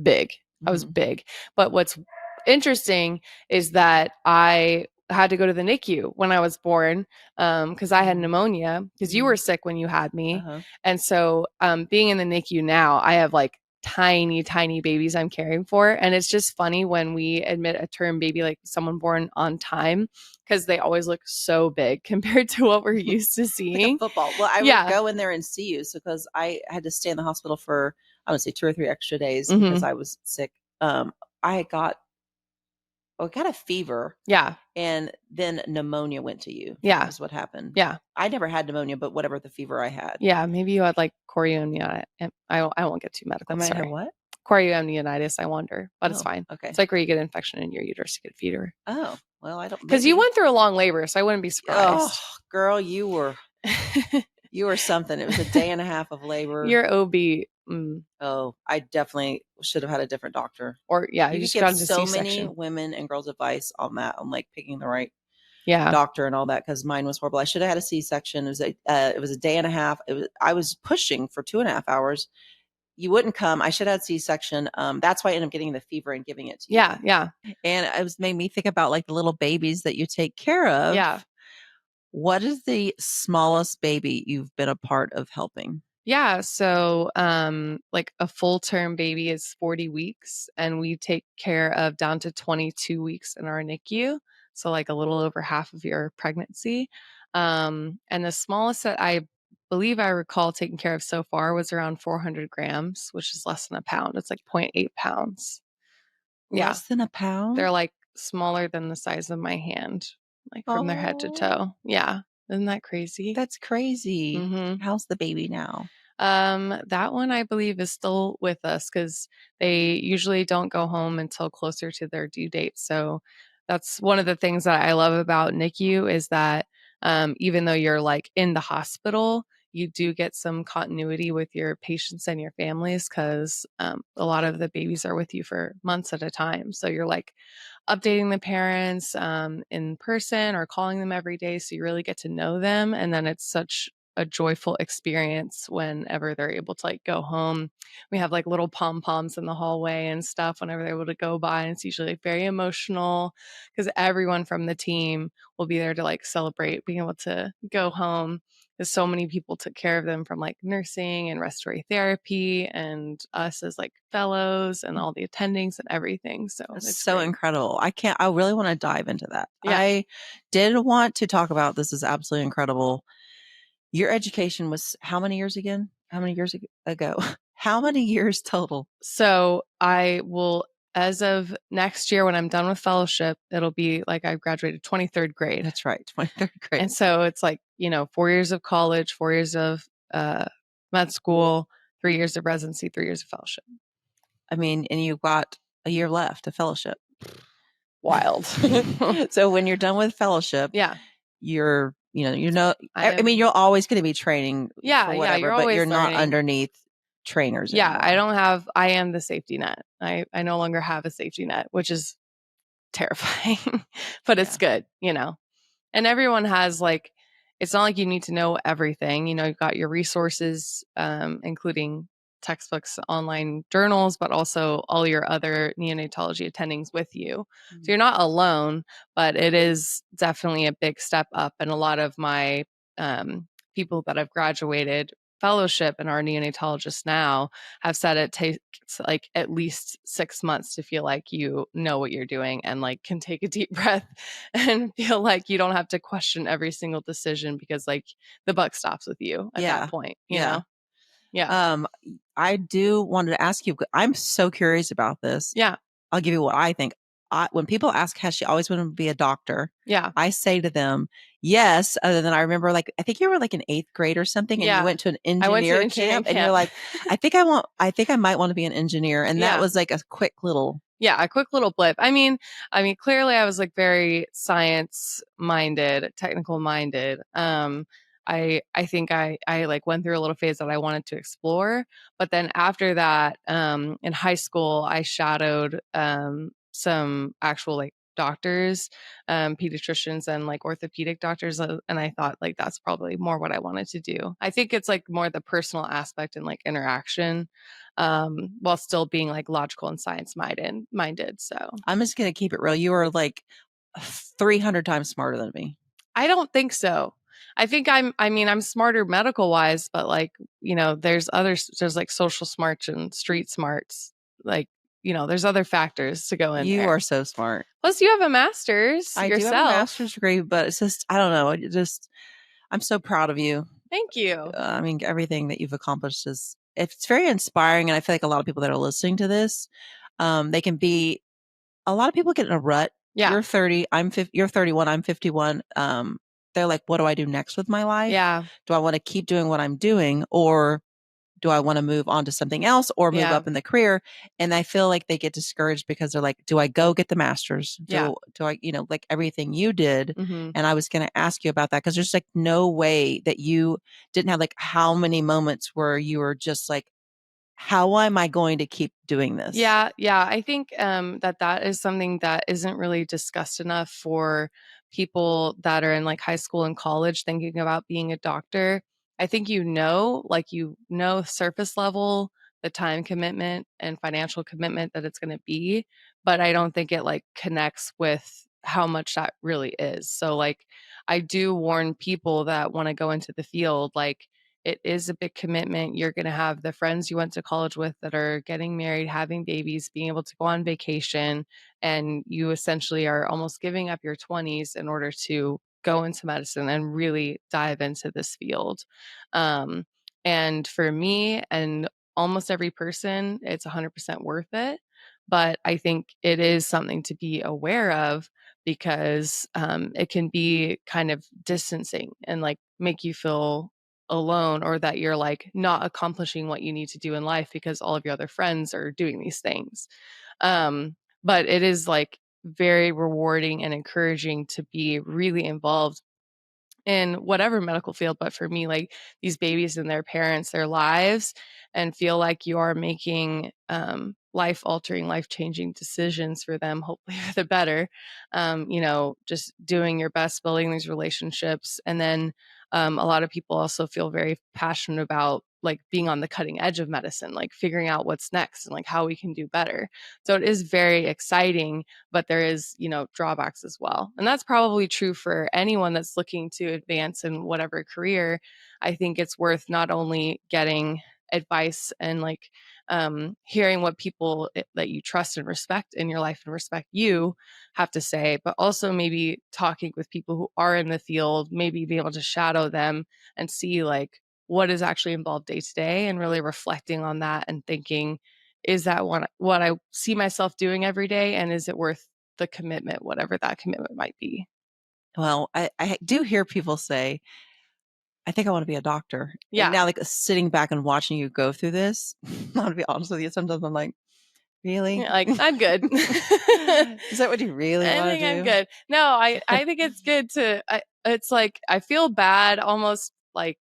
big. I was big. But what's interesting is that I had to go to the NICU when I was born because I had pneumonia because you were sick when you had me. And so being in the NICU now, I have like tiny babies I'm caring for. And it's just funny when we admit a term baby, like someone born on time, because they always look so big compared to what we're used to seeing. Like football. Well, I would go in there and see you. So because I had to stay in the hospital for, I would say 2 or 3 extra days because I was sick. I got a fever. Yeah. And then pneumonia went to you. Yeah. That was what happened. Yeah. I never had pneumonia, but whatever the fever I had. Yeah. Maybe you had like chorioamnionitis. I won't get too medical. I might have what? Chorioamnionitis, I wonder, but it's fine. Okay. It's like where you get infection in your uterus, you get fever. Oh, well, I don't. Because you went through a long labor, so I wouldn't be surprised. Oh, girl, you were something. It was a day and a half of labor. Your OB. Oh, I definitely should have had a different doctor. Or you just give so many women and girls advice on that, on like picking the right doctor and all that, because mine was horrible. I should have had a C-section. It was a day and a half. I was pushing for 2.5 hours. You wouldn't come. I should have had C-section. That's why I ended up getting the fever and giving it to you. Yeah. And it made me think about like the little babies that you take care of. Yeah. What is the smallest baby you've been a part of helping? Yeah. So, like a full term baby is 40 weeks, and we take care of down to 22 weeks in our NICU. So, like a little over half of your pregnancy. And the smallest that I believe I recall taking care of so far was around 400 grams, which is less than a pound. It's like 0.8 pounds. Less than a pound? They're like smaller than the size of my hand, like from their head to toe. Yeah. Isn't that crazy? That's crazy. How's the baby now? That one I believe is still with us because they usually don't go home until closer to their due date. So that's one of the things that I love about NICU is that even though you're like in the hospital, you do get some continuity with your patients and your families because a lot of the babies are with you for months at a time. So you're like updating the parents in person or calling them every day. So you really get to know them. And then it's such a joyful experience whenever they're able to like go home. We have like little pom-poms in the hallway and stuff whenever they're able to go by. And it's usually like, very emotional because everyone from the team will be there to like celebrate being able to go home. Because so many people took care of them from like nursing and respiratory therapy and us as like fellows and all the attendings and everything. So it's so incredible. I really want to dive into that. Yeah. I did want to talk about this. Is absolutely incredible. Your education was how many years again? How many years ago? How many years total? So I will, as of next year when I'm done with fellowship, it'll be like I graduated 23rd grade. That's right, 23rd grade. And so it's like, 4 years of college, 4 years of med school, 3 years of residency, 3 years of fellowship. I mean, and you've got a year left of fellowship. Wild. So when you're done with fellowship, you're always going to be training for whatever, but you're not underneath trainers anymore. I am the safety net. I no longer have a safety net, which is terrifying, but it's good, and everyone has like, it's not like you need to know everything, you've got your resources, including textbooks, online journals, but also all your other neonatology attendings with you. So you're not alone, but it is definitely a big step up. And a lot of my people that have graduated fellowship and are neonatologists now have said it takes like at least 6 months to feel like you know what you're doing and like can take a deep breath and feel like you don't have to question every single decision because like the buck stops with you at that point, you know? Yeah. I do wanted to ask you, I'm so curious about this. Yeah. I'll give you what I think. When people ask, has she always wanted to be a doctor? Yeah. I say to them, yes. Other than I remember, like, I think you were like in 8th grade or something, and you Yeah. went to an I went to engineer an engineering camp, and you're camp. like, I think I might want to be an engineer. And that Yeah. was like a quick little. Yeah, a quick little blip. I mean, clearly I was like very science minded, technical minded. I think I like went through a little phase that I wanted to explore, but then after that, in high school, I shadowed some actual like doctors, pediatricians and like orthopedic doctors, and I thought like that's probably more what I wanted to do. I think it's like more the personal aspect and like interaction, while still being like logical and science minded. So I'm just going to keep it real. You are like 300 times smarter than me. I don't think so. I think I'm smarter medical wise, but like, there's like social smarts and street smarts. Like, there's other factors to go in You there. are so smart. Plus you have a master's I do have a yourself. master's degree, but it's just, I don't know. I'm so proud of you. Thank you. I mean, everything that you've accomplished it's very inspiring. And I feel like a lot of people that are listening to this, they can be, a lot of people get in a rut. Yeah. You're 30, you're 31, I'm 51. They're like, what do I do next with my life? Yeah. Do I want to keep doing what I'm doing, or do I want to move on to something else or move up in the career? And I feel like they get discouraged because they're like, do I go get the master's? Do I, like everything you did? Mm-hmm. And I was going to ask you about that, because there's like no way that you didn't have like how many moments where you were just like, how am I going to keep doing this? Yeah. I think that is something that isn't really discussed enough for people that are in like high school and college thinking about being a doctor. I think surface level the time commitment and financial commitment that it's going to be, but I don't think it like connects with how much that really is. So like I do warn people that want to go into the field, like it is a big commitment. You're going to have the friends you went to college with that are getting married, having babies, being able to go on vacation. And you essentially are almost giving up your 20s in order to go into medicine and really dive into this field. And for me and almost every person, it's 100% worth it. But I think it is something to be aware of, because it can be kind of distancing and like make you feel alone, or that you're like not accomplishing what you need to do in life because all of your other friends are doing these things. But it is like very rewarding and encouraging to be really involved in whatever medical field. But for me, like these babies and their parents, their lives, and feel like you are making life altering, life changing decisions for them, hopefully for the better. Just doing your best, building these relationships. And then a lot of people also feel very passionate about like being on the cutting edge of medicine, like figuring out what's next and like how we can do better. So it is very exciting, but there is, drawbacks as well. And that's probably true for anyone that's looking to advance in whatever career. I think it's worth not only getting advice and like hearing what people that you trust and respect in your life and respect you have to say, but also maybe talking with people who are in the field, maybe be able to shadow them and see like what is actually involved day to day, and really reflecting on that and thinking, is that what I see myself doing every day? And is it worth the commitment, whatever that commitment might be? Well, I do hear people say, I think I want to be a doctor. Yeah. And now, like, sitting back and watching you go through this, I'm going to be honest with you, sometimes I'm like, really? Yeah, like, I'm good. Is that what you really want to do? I'm good. No, I think it's good it's like, I feel bad almost like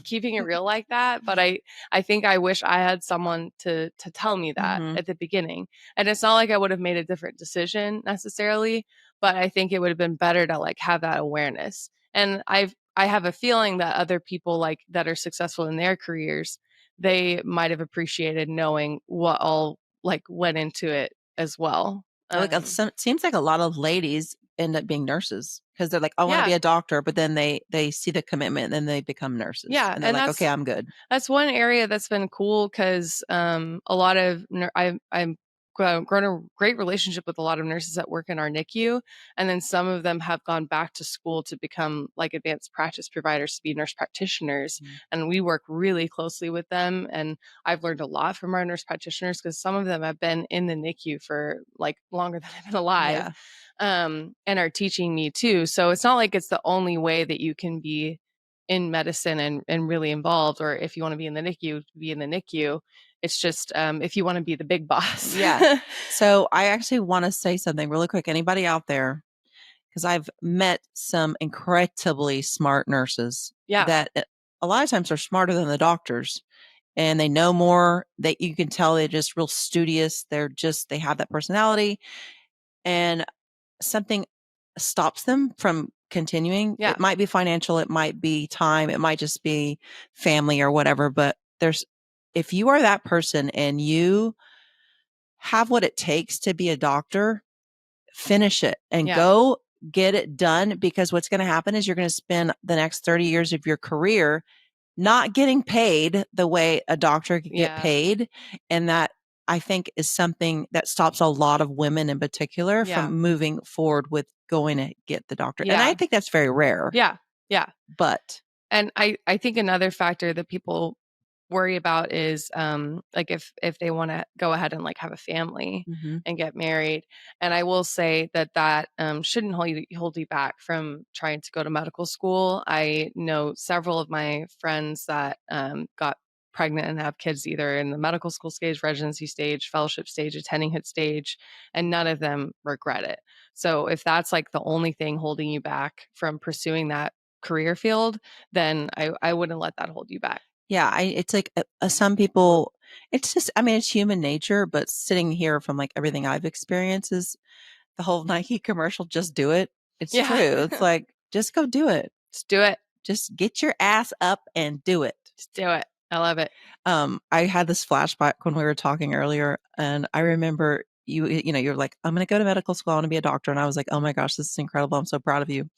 keeping it real like that, but I think I wish I had someone to tell me that at the beginning. And it's not like I would have made a different decision necessarily, but I think it would have been better to like have that awareness. And I have a feeling that other people like that are successful in their careers, they might have appreciated knowing what all like went into it as well. Like, it seems like a lot of ladies end up being nurses because they're like, I want to be a doctor, but then they see the commitment and then they become nurses. Yeah, And they're like, okay, I'm good. That's one area that's been cool because a lot of I'm grown a great relationship with a lot of nurses that work in our NICU. And then some of them have gone back to school to become like advanced practice providers, to be nurse practitioners. Mhm. And we work really closely with them. And I've learned a lot from our nurse practitioners because some of them have been in the NICU for like longer than I've been alive, Yeah. and are teaching me too. So it's not like it's the only way that you can be in medicine and really involved, or if you want to be in the NICU, be in the NICU. It's just if you want to be the big boss. Yeah. So I actually want to say something really quick. Anybody out there, because I've met some incredibly smart nurses Yeah. that a lot of times are smarter than the doctors, and they know more. That you can tell they're just real studious. They have that personality, and something stops them from continuing. Yeah. It might be financial, it might be time, it might just be family or whatever. But if you are that person and you have what it takes to be a doctor, finish it and Yeah. go get it done, because what's going to happen is you're going to spend the next 30 years of your career not getting paid the way a doctor could get Yeah. paid. And that, I think, is something that stops a lot of women in particular Yeah. from moving forward with going to get the doctor. And Yeah. I think that's very rare. Yeah. Yeah. But And I think another factor that people worry about is like if they want to go ahead and like have a family mhm. and get married. And I will say that shouldn't hold you back from trying to go to medical school. I know several of my friends that got pregnant and have kids either in the medical school stage, residency stage, fellowship stage, attending hit stage, and none of them regret it. So if that's like the only thing holding you back from pursuing that career field, then I wouldn't let that hold you back. Yeah, it's like some people, it's just, I mean, it's human nature, but sitting here from like everything I've experienced is the whole Nike commercial, just do it. It's Yeah. true. It's like, just go do it. Just do it. Just get your ass up and do it. Just do it. I love it. I had this flashback when we were talking earlier, and I remember you're like, I'm going to go to medical school. I want to be a doctor. And I was like, oh my gosh, this is incredible. I'm so proud of you.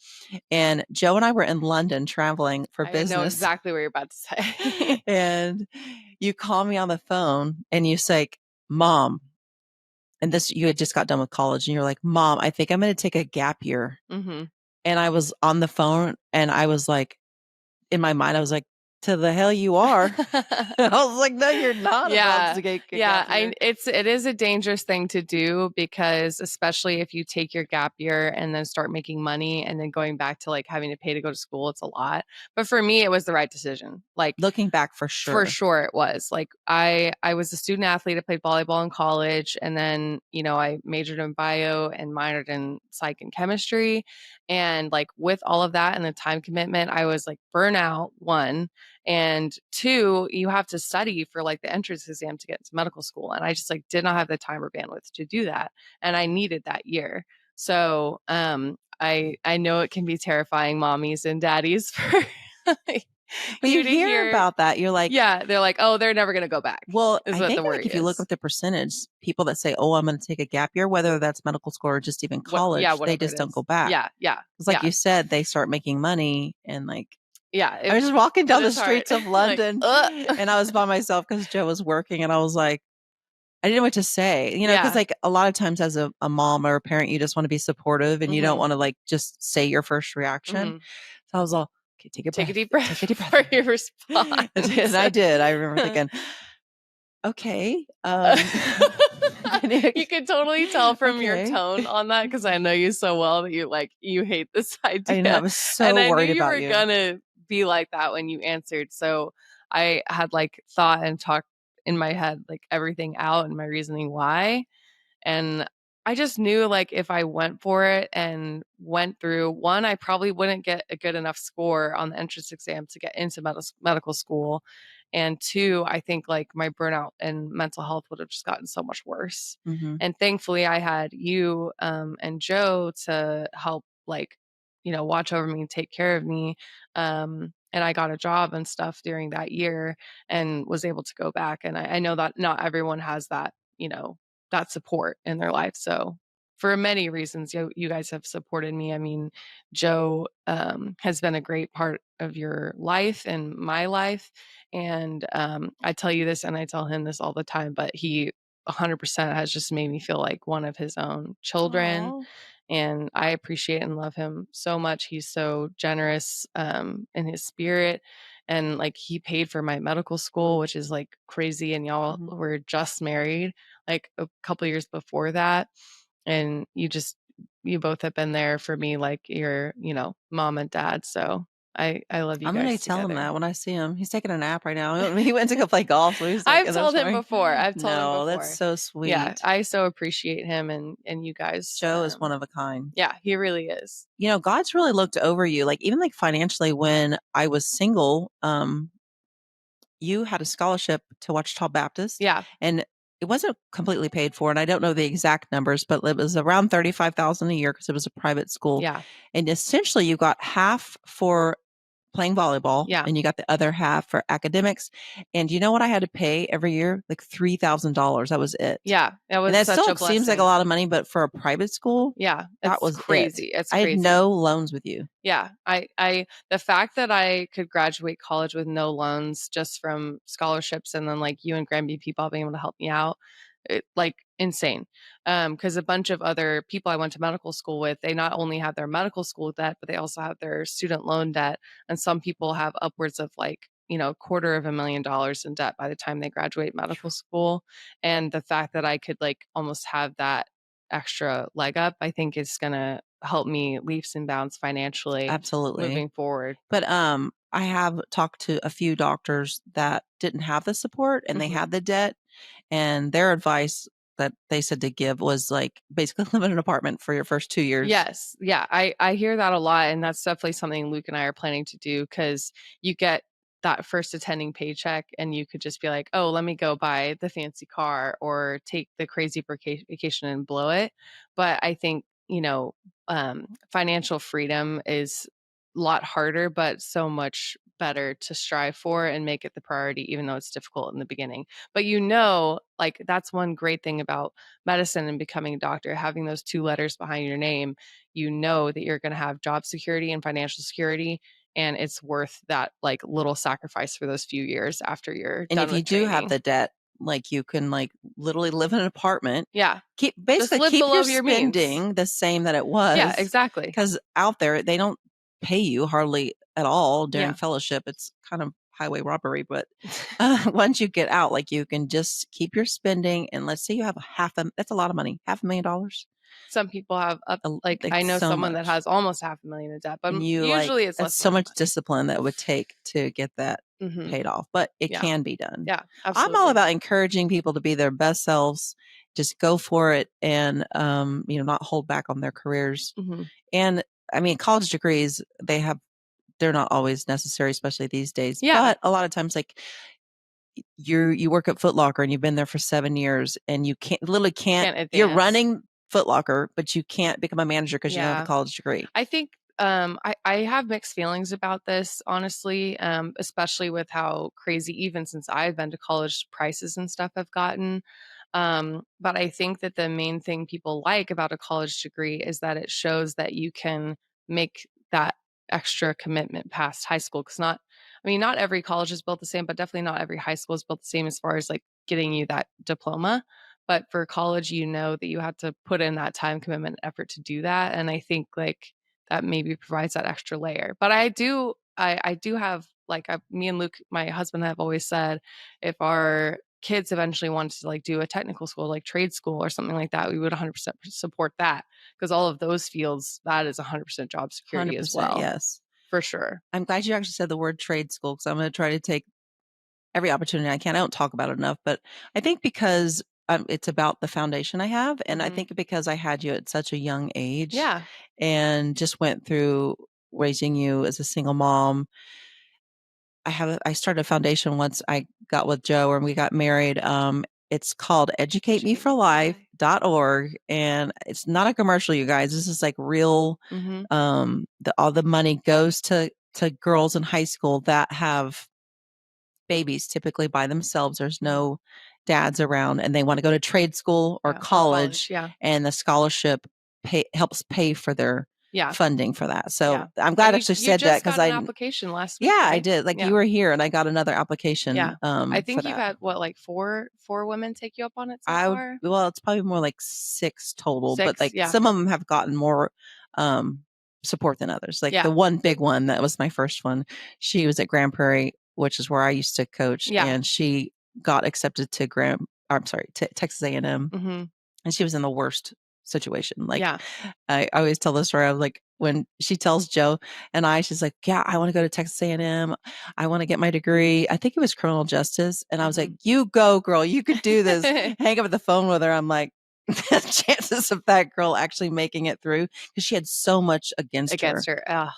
And Joe and I were in London traveling for I business. know exactly what you're about to say. And you call me on the phone and you say, Mom, and this, you had just got done with college, and you're like, Mom, I think I'm going to take a gap year. Mm-hmm. And I was on the phone and I was like, in my mind, I was like, to the hell you are. I was like, no, you're not. Yeah. About to get Yeah. gap year. It is a dangerous thing to do, because especially if you take your gap year and then start making money and then going back to like having to pay to go to school, it's a lot. But for me, it was the right decision. Like, looking back, for sure. For sure it was. Like I was a student athlete. I played volleyball in college, and then, I majored in bio and minored in psych and chemistry. And like with all of that and the time commitment, I was like burnout, one, and two, you have to study for like the entrance exam to get into medical school. And I just like did not have the time or bandwidth to do that. And I needed that year. So I know it can be terrifying, mommies and daddies, for But you hear about that, you're like, yeah, they're like, oh, they're never going to go back. Well, is I what think the worry like if you look is. at the percentage, people that say, oh, I'm going to take a gap year, whether that's medical school or just even college, they whatever just it don't is. go back. Yeah, yeah. It's like yeah. you said, they start making money, and like, Yeah, I was just walking down the streets hard. of London Like, and I was by myself because Joe was working, and I was like, I didn't know what to say, because Yeah. like a lot of times as a mom or a parent, you just want to be supportive and you don't want to like just say your first reaction. So I was all, okay, take a deep breath. Take a deep breath. For your response. And I did. I remember thinking, okay. You can totally tell from your Okay. tone on that, because I know you so well that you hate this idea. I know, I was so and I worried knew you about were you. gonna be like that when you answered. So I had like thought and talked in my head like everything out and my reasoning why. And I just knew like if I went for it and went through, one, I probably wouldn't get a good enough score on the entrance exam to get into medical school. And two, I think like my burnout and mental health would have just gotten so much worse. Mm-hmm. And thankfully I had you and Joe to help like, watch over me and take care of me. And I got a job and stuff during that year and was able to go back. And I know that not everyone has that, that support in their life. So for many reasons, you guys have supported me. I mean, Joe has been a great part of your life and my life. And I tell you this and I tell him this all the time, but he 100% has just made me feel like one of his own children. Aw. And I appreciate and love him so much. He's so generous in his spirit. And like he paid for my medical school, which is like crazy. And y'all Mhm. were just married like a couple years before that. And you both have been there for me like your, mom and dad. So I love you I'm gonna guys tell him together. that when I see him. He's taking a nap right now. He went to go play golf, so he's like, I've "Is that told him sorry?" before. I've told him No, that's before. so Yeah, sweet. I so appreciate him and you guys. Joe is one of a kind. Yeah, he really is. God's really looked over you, like even like financially when I was single, you had a scholarship to Wichita Baptist, Yeah, and it wasn't completely paid for, and I don't know the exact numbers, but it was around 35,000 a year because it was a private school. yeah, And essentially you got half for playing volleyball yeah, and you got the other half for academics. And you know what I had to pay every year? Like $3,000. That was it. yeah. That And was that such still a seems like a blessing. lot of money, but for a private school, Yeah, that it's was it. crazy. It's I had crazy. no loans with you. Yeah, the fact that I could graduate college with no loans just from scholarships and then like you and Granby people being able to help me out, like insane. Because a bunch of other people I went to medical school with, they not only have their medical school debt, but they also have their student loan debt. And some people have upwards of like, $250,000 in debt by the time they graduate medical school. And the fact that I could like almost have that extra leg up, I think is going to help me leaps and bounds financially Absolutely. moving forward. But I have talked to a few doctors that didn't have the support and they Mhm. had the debt, and their advice that they said to give was like basically live in an apartment for your first 2 years. Yes. Yeah. I hear that a lot. And that's definitely something Luke and I are planning to do because you get that first attending paycheck and you could just be like, oh, let me go buy the fancy car or take the crazy vacation and blow it. But I think, financial freedom is a lot harder, but so much better to strive for and make it the priority, even though it's difficult in the beginning. But like that's one great thing about medicine and becoming a doctor, having those two letters behind your name, that you're going to have job security and financial security. And it's worth that like little sacrifice for those few years after you're And done if you with do have training. the debt, like you can like literally live in an apartment. Yeah. Keep Just live keep below your your means. spending the same that it was. Yeah, exactly. Because out there they don't pay you hardly at all during Yeah. fellowship. It's kind of highway robbery, but once you get out, like you can just keep your spending. And let's say you have that's a lot of money, $500,000. Some people have like I know so someone that much. has almost $500,000 in debt, but And you usually it's that's less so money. much discipline that it would take to get that Mhm. paid off, but it Yeah. can be done. Yeah, I'm all absolutely. about encouraging people to be their best selves. Just go for it and, not hold back on their careers. Mhm. And I mean, college degrees, they're not always necessary, especially these days. Yeah. But a lot of times, like you work at Foot Locker and you've been there for 7 years and you literally can't, Can't you're advance. running Foot Locker, but you can't become a manager because you don't have a Yeah. college degree. I think I have mixed feelings about this, honestly, especially with how crazy, even since I've been to college, prices and stuff have gotten. But I think that the main thing people like about a college degree is that it shows that you can make that extra commitment past high school. Because not every college is built the same, but definitely not every high school is built the same as far as like getting you that diploma. But for college, you know that you have to put in that time commitment effort to do that. And I think like that maybe provides that extra layer. But I do have like me and Luke, my husband, have always said if our kids eventually wanted to like do a technical school, like trade school or something like that, we would 100% support that because all of those fields, that is 100% job security 100%, as well. yes. For sure. I'm glad you actually said the word trade school because I'm going to try to take every opportunity I can. I don't talk about it enough, but I think because it's about the foundation I have. And I think because I had you at such a young age, Yeah. and just went through raising you as a single mom. I started a foundation once I got with Joe and we got married. It's called educatemeforlife.org. And it's not a commercial, you guys. This is like real. All the money goes to girls in high school that have babies typically by themselves. There's no dads around and they want to go to trade school or college. Yeah. And the scholarship helps pay for their Yeah. funding for that. So Yeah. I'm glad I And actually you said that just because got an application last week, yeah, I right? did. Like Yeah. you were here and I got another application Yeah. I for think you've that. had what, like four women take you up on it so far? Well, it's probably more like 6 total, but 6, like yeah. some of them have gotten more support than others. Like Yeah. the one big one that was my first one, she was at Grand Prairie, which is where I used to coach, Yeah. and she got accepted to Texas A&M, Mm-hmm. and she was in the worst situation. Like Yeah. I always tell the story of like when she tells Joe and she's like, yeah, I want to go to Texas A&M. I want to get my degree. I think it was criminal justice. And I was like, you go, girl, you could do this. Hang up the phone with her. I'm like, the chances of that girl actually making it through, because she had so much against her. Yeah.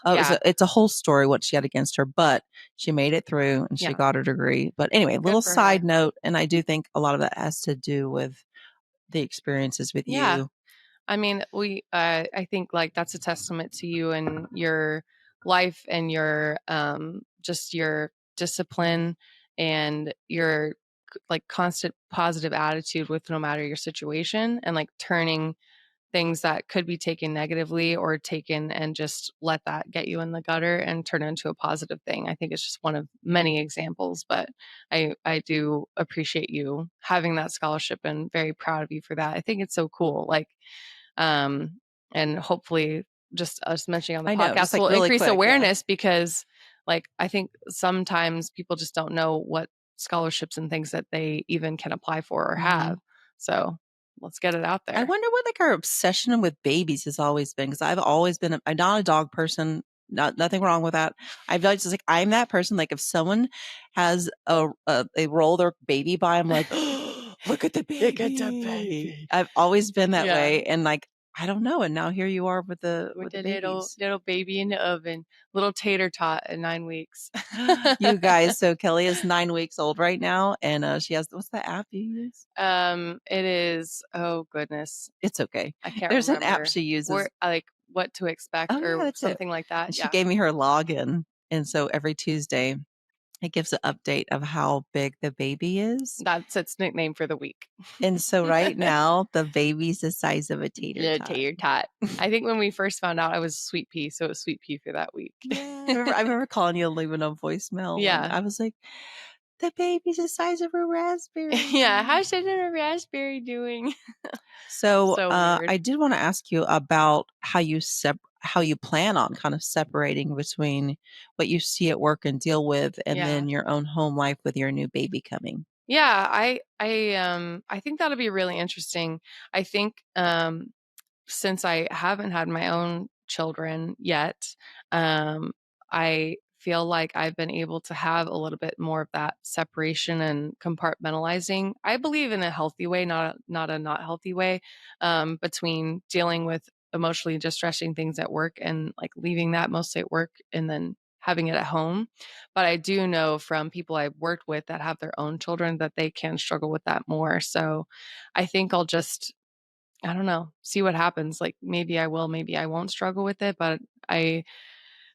It's a whole story what she had against her, but she made it through and she Yeah. got her degree. But anyway, Good little for side her. note, and I do think a lot of that has to do with the experiences with Yeah. you. I mean, I think like that's a testament to you and your life and your just your discipline and your like constant positive attitude with no matter your situation, and like turning things that could be taken negatively or taken and just let that get you in the gutter and turn it into a positive thing. I think it's just one of many examples, but I do appreciate you having that scholarship and very proud of you for that. I think it's so cool. Like, and hopefully just us mentioning on the I know, just podcast like will really increase quick. Yeah. awareness, because like, I think sometimes people just don't know what scholarships and things that they even can apply for or have. So let's get it out there. I wonder what like our obsession with babies has always been, because I've always been I'm not a dog person. Nothing wrong with that. I've just like I'm that person. Like if someone has they roll their baby by, I'm like, look at the baby. Look at the baby. I've always been that Yeah. way, and like I don't know. And now here you are with the little babies. baby in the oven, little tater tot at 9 weeks. You guys, so Kelley is 9 weeks old right now, and she has what's the app you use? It is, oh goodness, It's okay. I can't There's remember. an app she uses. Like what to expect Oh yeah, or that's it. something like that. And she Yeah. gave me her login, and so every Tuesday it gives an update of how big the baby is. That's its nickname for the week. And so right now the baby's the size of a tater Yeah, tot. tater tot. I think when we first found out, I was sweet pea, so it was sweet pea for that week. Yeah, I remember calling you and leaving a voicemail. Yeah. And I was like, the baby's the size of a raspberry. Yeah, how's a raspberry doing? So, So weird. I did want to ask you about how you plan on kind of separating between what you see at work and deal with, and Yeah. then your own home life with your new baby coming. Yeah, I think that'll be really interesting. I think since I haven't had my own children yet, I feel like I've been able to have a little bit more of that separation and compartmentalizing. I believe in a healthy way, not a not healthy way, between dealing with emotionally distressing things at work and like leaving that mostly at work and then having it at home. But I do know from people I've worked with that have their own children that they can struggle with that more. So I think I'll just, I don't know, see what happens. Like maybe I will, maybe I won't struggle with it. But I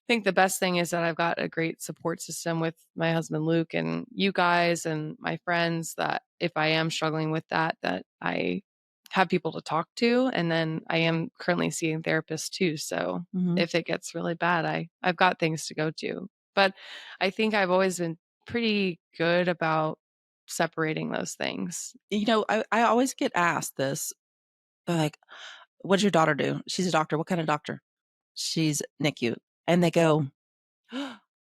think the best thing is that I've got a great support system with my husband, Luke, and you guys and my friends, that if I am struggling with that, that I have people to talk to. And then I am currently seeing therapists too. So if it gets really bad, I've got things to go to. But I think I've always been pretty good about separating those things. You know, I always get asked this. They're like, "What'd your daughter do?" She's a doctor. What kind of doctor? She's NICU. And they go,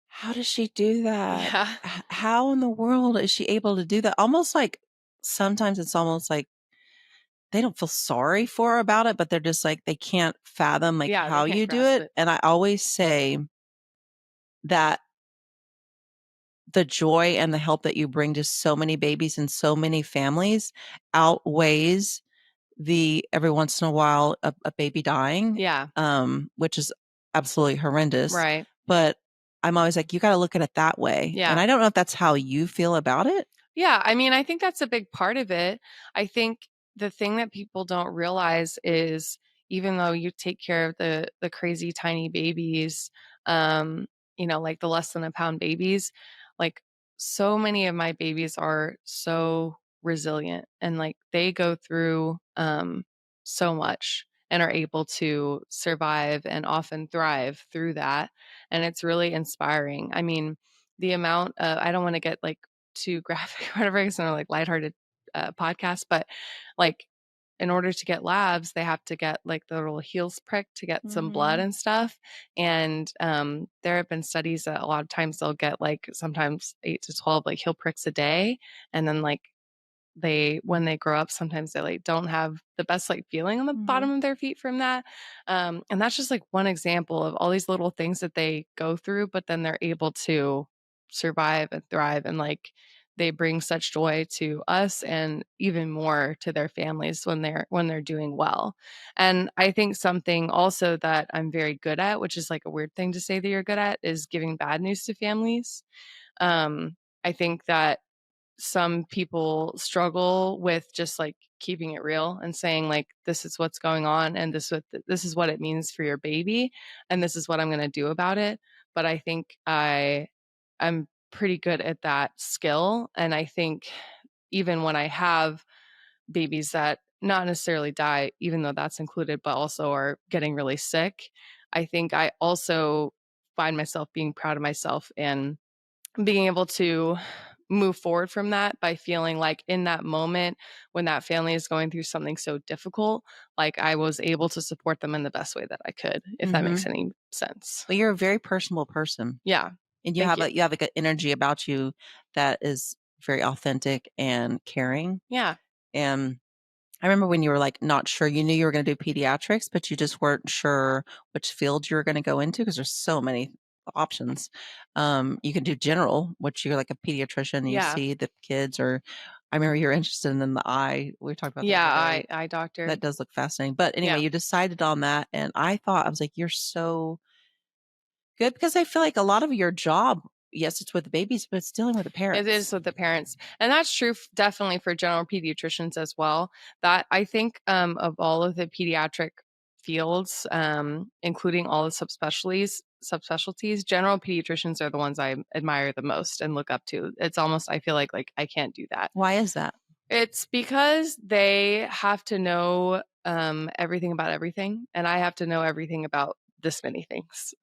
how does she do that? Yeah. How in the world is she able to do that? Almost like sometimes it's almost like they don't feel sorry for her about it, but they're just like, they can't fathom like Yeah, they how can't you do grasp it. it. And I always say that the joy and the help that you bring to so many babies and so many families outweighs the every once in a while a baby dying, Yeah. which is absolutely horrendous. Right. But I'm always like, you got to look at it that way. Yeah. And I don't know if that's how you feel about it. Yeah, I mean, I think that's a big part of it. I think the thing that people don't realize is even though you take care of the crazy tiny babies, like the less than a pound babies, like so many of my babies are so resilient and like they go through so much. and are able to survive and often thrive through that. And it's really inspiring. I mean, the amount of, I don't want to get like too graphic or whatever, it's not like lighthearted podcast, but like in order to get labs, they have to get like the little heels pricked to get some blood and stuff. And there have been studies that a lot of times they'll get like sometimes 8 to 12 like heel pricks a day. And then like when they grow up, sometimes they like don't have the best like feeling on the bottom of their feet from that. And that's just like one example of all these little things that they go through, but then they're able to survive and thrive, and like they bring such joy to us and even more to their families when they're doing well. And I think something also that I'm very good at, which is like a weird thing to say that you're good at, is giving bad news to families. I think that some people struggle with just like keeping it real and saying like, this is what's going on, and this is what it means for your baby, and this is what I'm going to do about it. But I think I'm pretty good at that skill. And I think even when I have babies that not necessarily die, even though that's included, but also are getting really sick, I think I also find myself being proud of myself and being able to move forward from that by feeling like in that moment when that family is going through something so difficult, like I was able to support them in the best way that I could, if that makes any sense. But you're a very personable person. Yeah. And you Thank have you. you have like an energy about you that is very authentic and caring. Yeah. And I remember when you were like not sure, you knew you were going to do pediatrics, but you just weren't sure which field you were going to go into because there's so many options. You can do general, which you're like a pediatrician, and you Yeah. see the kids, or I remember you're interested in the eye. We talked about that the Yeah. other day. Eye doctor. That does look fascinating. But anyway, Yeah. you decided on that, and I was like, you're so good, because I feel like a lot of your job, yes, it's with the babies, but it's dealing with the parents. It is with the parents. And that's true definitely for general pediatricians as well. That I think of all of the pediatric fields, including all the subspecialties, general pediatricians are the ones I admire the most and look up to. It's almost, I feel like I can't do that. Why is that? It's because they have to know everything about everything, and I have to know everything about this many things.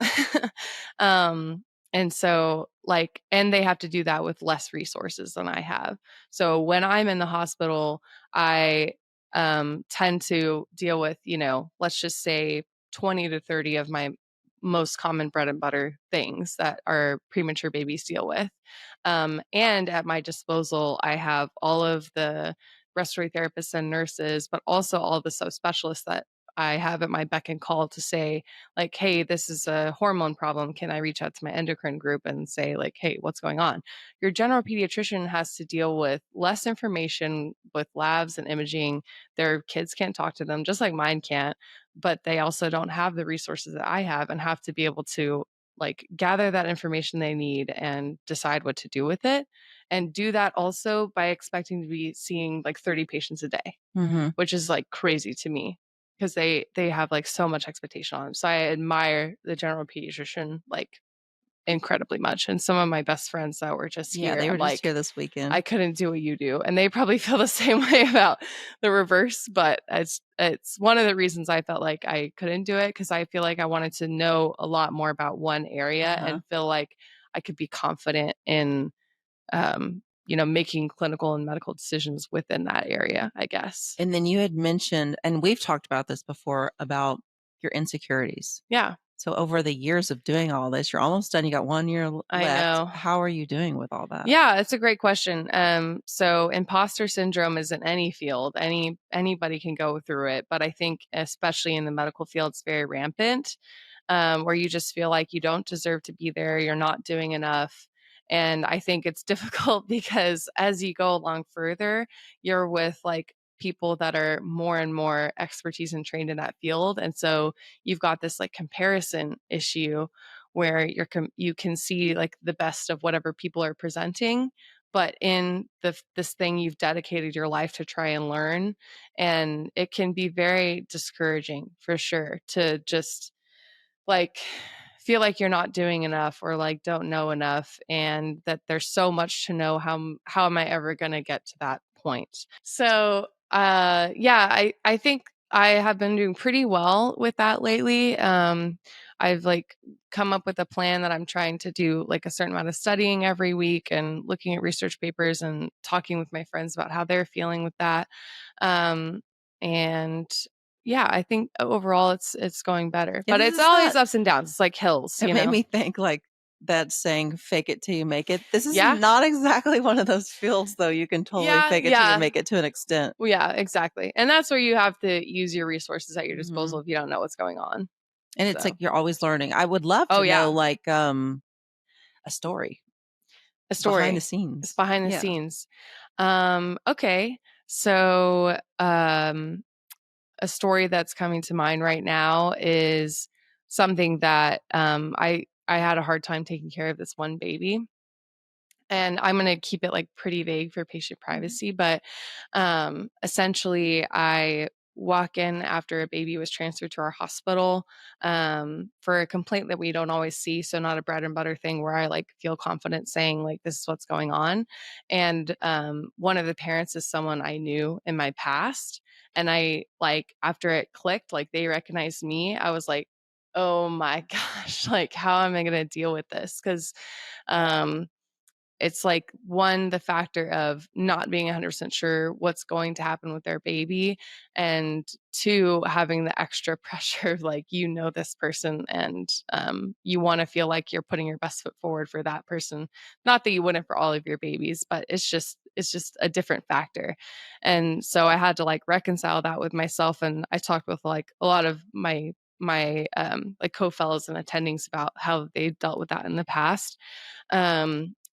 And so like, and they have to do that with less resources than I have. So when I'm in the hospital, I tend to deal with, let's just say 20 to 30 of my most common bread and butter things that our premature babies deal with. And at my disposal, I have all of the respiratory therapists and nurses, but also all the subspecialists that I have at my beck and call to say, like, hey, this is a hormone problem. Can I reach out to my endocrine group and say, like, hey, what's going on? Your general pediatrician has to deal with less information with labs and imaging. Their kids can't talk to them, just like mine can't, but they also don't have the resources that I have and have to be able to like gather that information they need and decide what to do with it, and do that also by expecting to be seeing like 30 patients a day, which is like crazy to me because they have like so much expectation on them. So I admire the general pediatrician like incredibly much. And some of my best friends that were just here, They were I'm just like, here this weekend. I couldn't do what you do. And they probably feel the same way about the reverse, but it's one of the reasons I felt like I couldn't do it, because I feel like I wanted to know a lot more about one area and feel like I could be confident in making clinical and medical decisions within that area, I guess. And then you had mentioned, and we've talked about this before, about your insecurities. Yeah. So over the years of doing all this, you're almost done. You got 1 year left. I know. How are you doing with all that? Yeah, it's a great question. So imposter syndrome is in any field. Anybody can go through it, but I think especially in the medical field, it's very rampant, where you just feel like you don't deserve to be there. You're not doing enough. And I think it's difficult because as you go along further, you're with like people that are more and more expertise and trained in that field. And so you've got this like comparison issue where you can see like the best of whatever people are presenting, but in this thing you've dedicated your life to try and learn. And it can be very discouraging for sure to just like feel like you're not doing enough or like don't know enough, and that there's so much to know. How am I ever going to get to that point? So yeah, I think I have been doing pretty well with that lately. I've like come up with a plan that I'm trying to do like a certain amount of studying every week and looking at research papers and talking with my friends about how they're feeling with that. Um, and yeah, I think overall it's going better, And but this it's is always not, ups and downs. It's like hills, it you made know? me think like that saying, fake it till you make it. This is Yeah. not exactly one of those fields, though. You can totally Yeah. fake it till you Yeah. make it to an extent. Well, yeah, exactly. And that's where you have to use your resources at your disposal Hmm. if you don't know what's going on. And it's like So, you're always learning. I would love oh to know yeah, like a story a behind the story. It's scenes. behind the Yeah. scenes. Okay. So, a story that's coming to mind right now is something that I had a hard time taking care of this one baby. And I'm going to keep it like pretty vague for patient Mhm. privacy, but essentially, I walk in after a baby was transferred to our hospital for a complaint that we don't always see. So, not a bread and butter thing where I like feel confident saying, like, this is what's going on. And one of the parents is someone I knew in my past. And I like, after it clicked, like they recognized me, I was like, oh my gosh, like, how am I going to deal with this? Because, um, it's like one, the factor of not being 100% sure what's going to happen with their baby, and two, having the extra pressure of like, you know, this person, and you want to feel like you're putting your best foot forward for that person. Not that you wouldn't for all of your babies, but it's just a different factor. And so I had to like reconcile that with myself, and I talked with like a lot of my like co-fellows and attendings about how they dealt with that in the past.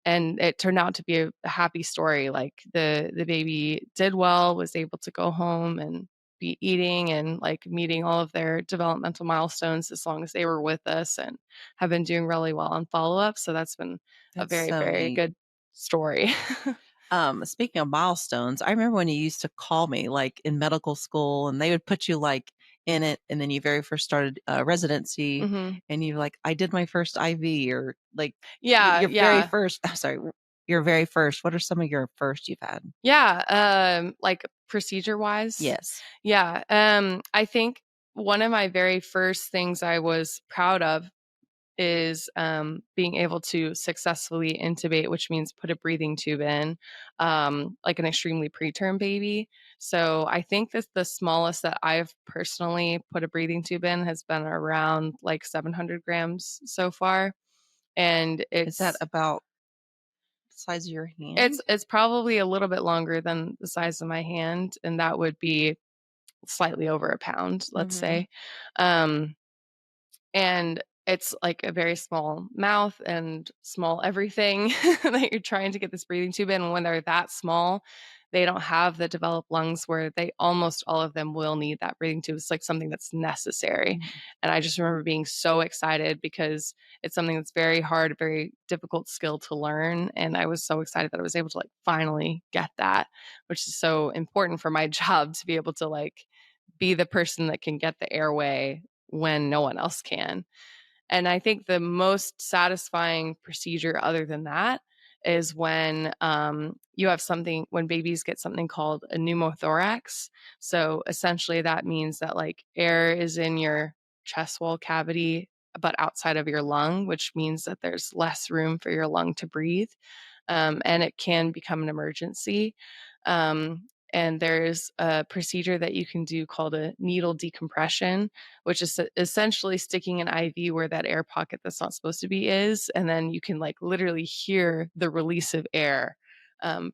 And it turned out to be a happy story. Like the baby did well, was able to go home and be eating and like meeting all of their developmental milestones as long as they were with us, and have been doing really well on follow-up. So that's been a That's very, so very neat. good story. Speaking of milestones, I remember when you used to call me like in medical school and they would put you like in it and then you very first started residency Hmm. and you're like, I did my first IV or like Yeah, your very yeah. first, I'm sorry, your very first, what are some of your first you've had? Yeah, like procedure wise. Yes. Yeah. I think one of my very first things I was proud of is being able to successfully intubate, which means put a breathing tube in, like an extremely preterm baby. So I think that the smallest that I've personally put a breathing tube in has been around like 700 grams so far. And Is that it's about the size of your it's hand? it's probably a little bit longer than the size of my hand, and that would be slightly over a pound, let's Mm-hmm. say. Um, and it's like a very small mouth and small everything that you're trying to get this breathing tube in. And when they're that small, they don't have the developed lungs where they almost all of them will need that breathing tube. It's like something that's necessary. Mm-hmm. And I just remember being so excited because it's something that's very hard, very difficult skill to learn. And I was so excited that I was able to like finally get that, which is so important for my job to be able to like be the person that can get the airway when no one else can. And I think the most satisfying procedure, other than that, is when you have something, when babies get something called a pneumothorax. So essentially, that means that like air is in your chest wall cavity, but outside of your lung, which means that there's less room for your lung to breathe. And it can become an emergency. And there's a procedure that you can do called a needle decompression, which is essentially sticking an IV where that air pocket that's not supposed to be is. And then you can like literally hear the release of air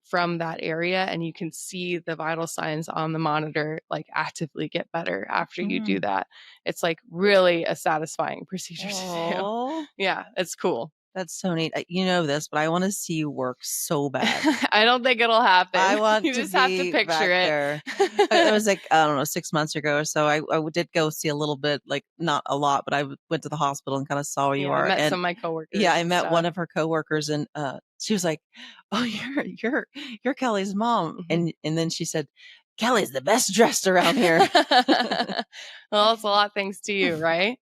from that area. And you can see the vital signs on the monitor like actively get better after you do Mm. that. It's like really a satisfying procedure to do. Oh, Yeah, it's cool. that's so neat. You know this, but I want to see you work so bad. I don't think it'll happen. I want You to just have to be picture back it. there. It was like, I don't know, 6 months ago or so. I did go see a little bit, like not a lot, but went to the hospital and kind of saw where you Yeah, I are. met And some of my yeah, coworkers I and met one stuff. of her coworkers and she was like, "Oh, you're Kelly's mom." Mhm. And then she said, "Kelly's the best dressed around here." Well, it's a lot thanks to you, right?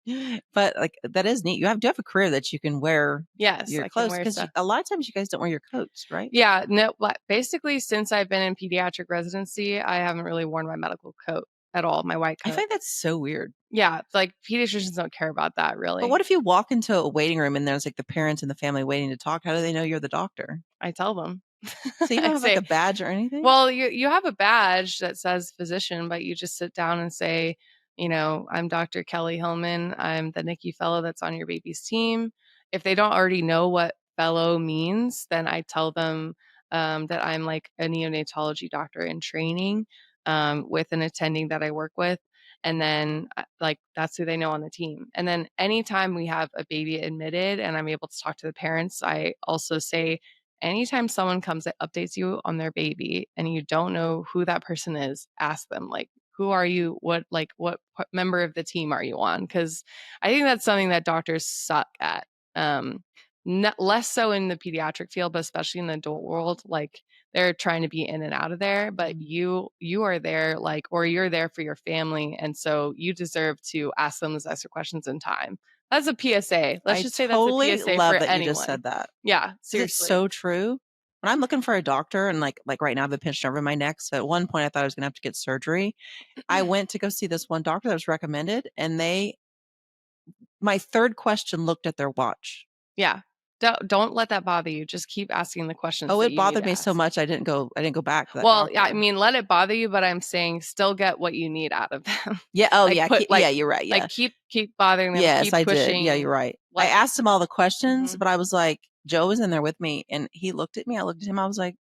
But like that is neat. Do have a career that you can wear Yes, your I can clothes wear because stuff. a lot of times you guys don't wear your coats, right? Yeah, no, basically since I've been in pediatric residency, I haven't really worn my medical coat. at all. My white I coat. find that's so weird. Yeah, like pediatricians don't care about that really. But what if you walk into a waiting room and there's like the parents and the family waiting to talk? How do they know you're the doctor? I tell them. So you don't I have like a say, badge or anything? well, you have a badge that says physician, but you just sit down and say, I'm Dr. Kelley Hillman. I'm the NICU fellow that's on your baby's team. If they don't already know what fellow means, then I tell them that I'm like a neonatology doctor in training with an attending that I work with. And then like that's who they know on the team. And then anytime we have a baby admitted and I'm able to talk to the parents, I also say, anytime someone comes that updates you on their baby and you don't know who that person is, ask them like, who are you? What member of the team are you on? Because I think that's something that doctors suck at. Less so in the pediatric field, but especially in the adult world. Like they're trying to be in and out of there, but you are there or you're there for your family. And so you deserve to ask them those extra questions in time. That's a PSA. Let's just say that's a PSA love for that anyone. you just said that. Yeah, seriously. It's so true. When I'm looking for a doctor and like right now I have a pinched nerve in my neck. So at one point I thought I was gonna have to get surgery. I went to go see this one doctor that was recommended and my third question looked at their watch. Yeah. Don't let that bother you. Just keep asking the questions. Oh, it bothered me so much I didn't go back to that Well, yeah, I doctor. mean, let it bother you, but I'm saying still get what you need out of them. Yeah. Oh, Like, yeah. Yeah, you're right. Yeah. Like keep bothering them. Yes, Keep I did. pushing. Yeah, you're right. I Like, asked him all the questions, but I was like, Joe was in there with me and he looked at me. I looked at him. I was like,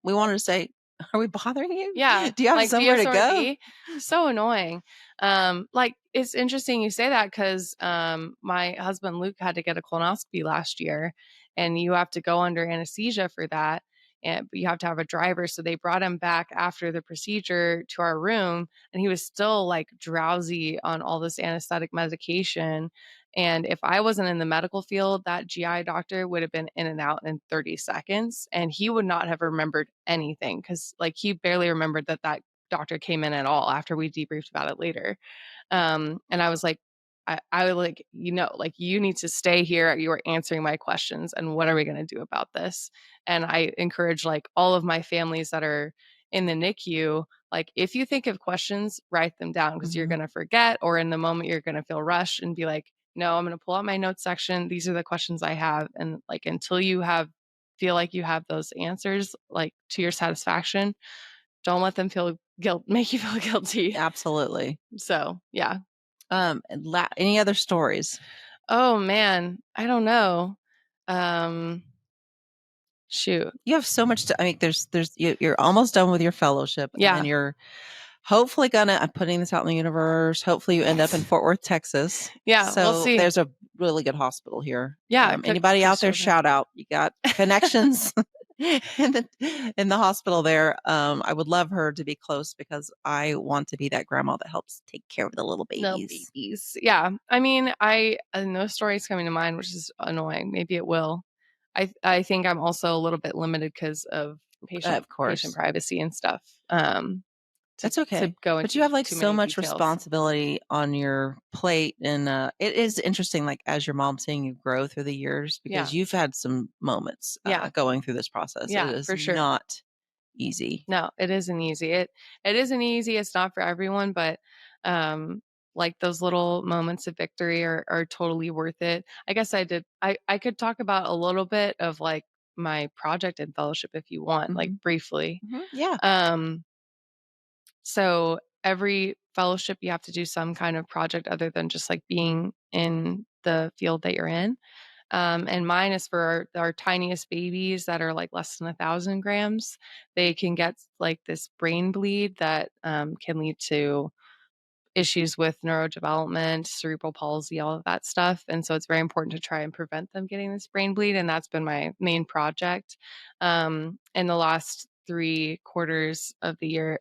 we wanted to say, are we bothering you? yeah. Do you have Like, somewhere to go? DSRB? So annoying. Like it's interesting you say that because my husband Luke had to get a colonoscopy last year, and you have to go under anesthesia for that. And you have to have a driver. So they brought him back after the procedure to our room, and he was still like drowsy on all this anesthetic medication. And if I wasn't in the medical field, that GI doctor would have been in and out in 30 seconds, and he would not have remembered anything because, like, he barely remembered that doctor came in at all after we debriefed about it later. And I was like, I like, like you need to stay here. You are answering my questions. And what are we going to do about this? And I encourage like all of my families that are in the NICU, like if you think of questions, write them down because you're going to forget, or in the moment you're going to feel rushed and be like, no, I'm going to pull out my notes section. These are the questions I have. And like, until you feel like you have those answers, like to your satisfaction, don't let them make you feel guilty. Absolutely. So yeah. Any other stories? Oh man, I don't know. Shoot. You have so much I mean, you're almost done with your fellowship. Yeah. And you're hopefully I'm putting this out in the universe. Hopefully you end up in Fort Worth, Texas. Yeah. So we'll see. there's a really good hospital here. Yeah. Anybody out there, shout out. You got connections in the hospital there. I would love her to be close because I want to be that grandma that helps take care of the little babies. Yeah. I mean, no stories coming to mind, which is annoying. Maybe it will. I think I'm also a little bit limited because of patient privacy and stuff. That's okay. But you have like so much responsibility on your plate. And it is interesting, like as your mom seeing you grow through the years, because you've had some moments going through this process. Yeah, it is for sure. Not easy. No, it isn't easy. It isn't easy. It's not for everyone, but like those little moments of victory are totally worth it. I guess I could talk about a little bit of like my project and fellowship if you want, like briefly. Yeah. So every fellowship, you have to do some kind of project other than just like being in the field that you're in. And mine is for our tiniest babies that are like less than 1,000 grams. They can get like this brain bleed that can lead to issues with neurodevelopment, cerebral palsy, all of that stuff. And so it's very important to try and prevent them getting this brain bleed. And that's been my main project. In the last 3 quarters of the year,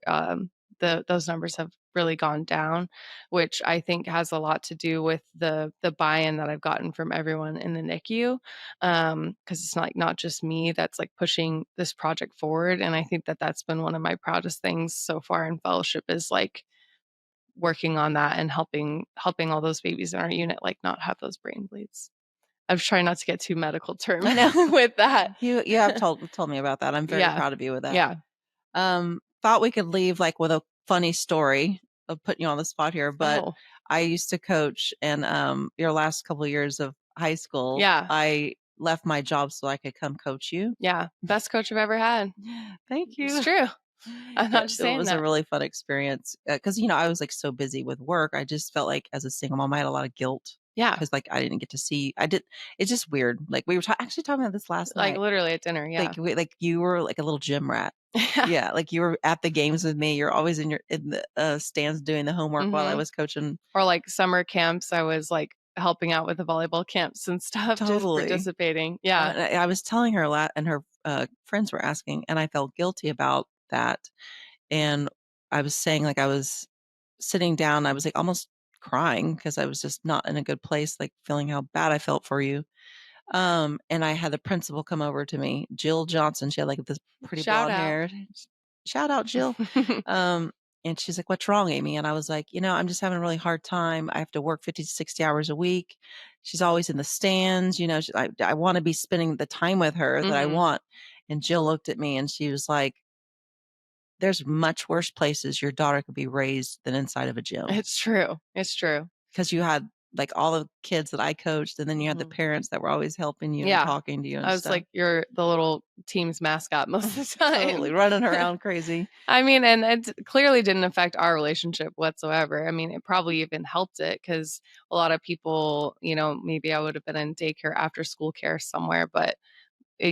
those numbers have really gone down, which I think has a lot to do with the buy-in that I've gotten from everyone in the NICU. Because it's not just me that's like pushing this project forward. And I think that that's been one of my proudest things so far in fellowship is like working on that and helping all those babies in our unit like not have those brain bleeds. I'm trying not to get too medical term with that. You have told me about that. I'm very proud of you with that. Yeah. Thought we could leave like with a funny story putting you on the spot here, but Oh, I used to coach, and your last couple of years of high school, yeah. I left my job so I could come coach you. Yeah. Best coach I've ever had. Thank It's you. true. I'm not just It saying was a that. really fun experience because I was like so busy with work. I just felt like as a single mom, I had a lot of guilt Yeah. because like I didn't get to see. I did. It's just weird. Like we were actually talking about this last Like night. literally at dinner. Yeah. Like you were like a little gym rat. Yeah. Yeah, like you were at the games with me. You're always in the stands doing the homework while I Mhm. was coaching. Or like summer camps, I was like helping out with the volleyball camps and stuff, just Totally. participating. Yeah. I was telling her a lot, and her friends were asking, and I felt guilty about that. And I was saying, like, I was sitting down, I was like almost crying because I was just not in a good place, like feeling how bad I felt for you. And I had the principal come over to me, Jill Johnson. She had like this pretty Shout blonde out. hair. Shout out, Jill. Um, and she's like, "What's wrong, Amy?" And I was like, I'm just having a really hard time. I have to work 50 to 60 hours a week. She's always in the stands. I want to be spending the time with her that I Mhm. want. And Jill looked at me and she was like, "There's much worse places your daughter could be raised than inside of a gym." It's true. It's true. Because you had like all the kids that I coached, and then you had the Mhm. parents that were always helping you and Yeah. talking to you and I was stuff. like, you're the little team's mascot most of the Totally time. running around crazy. I mean, and it clearly didn't affect our relationship whatsoever. I mean, it probably even helped it because a lot of people, maybe I would have been in daycare after school care somewhere, but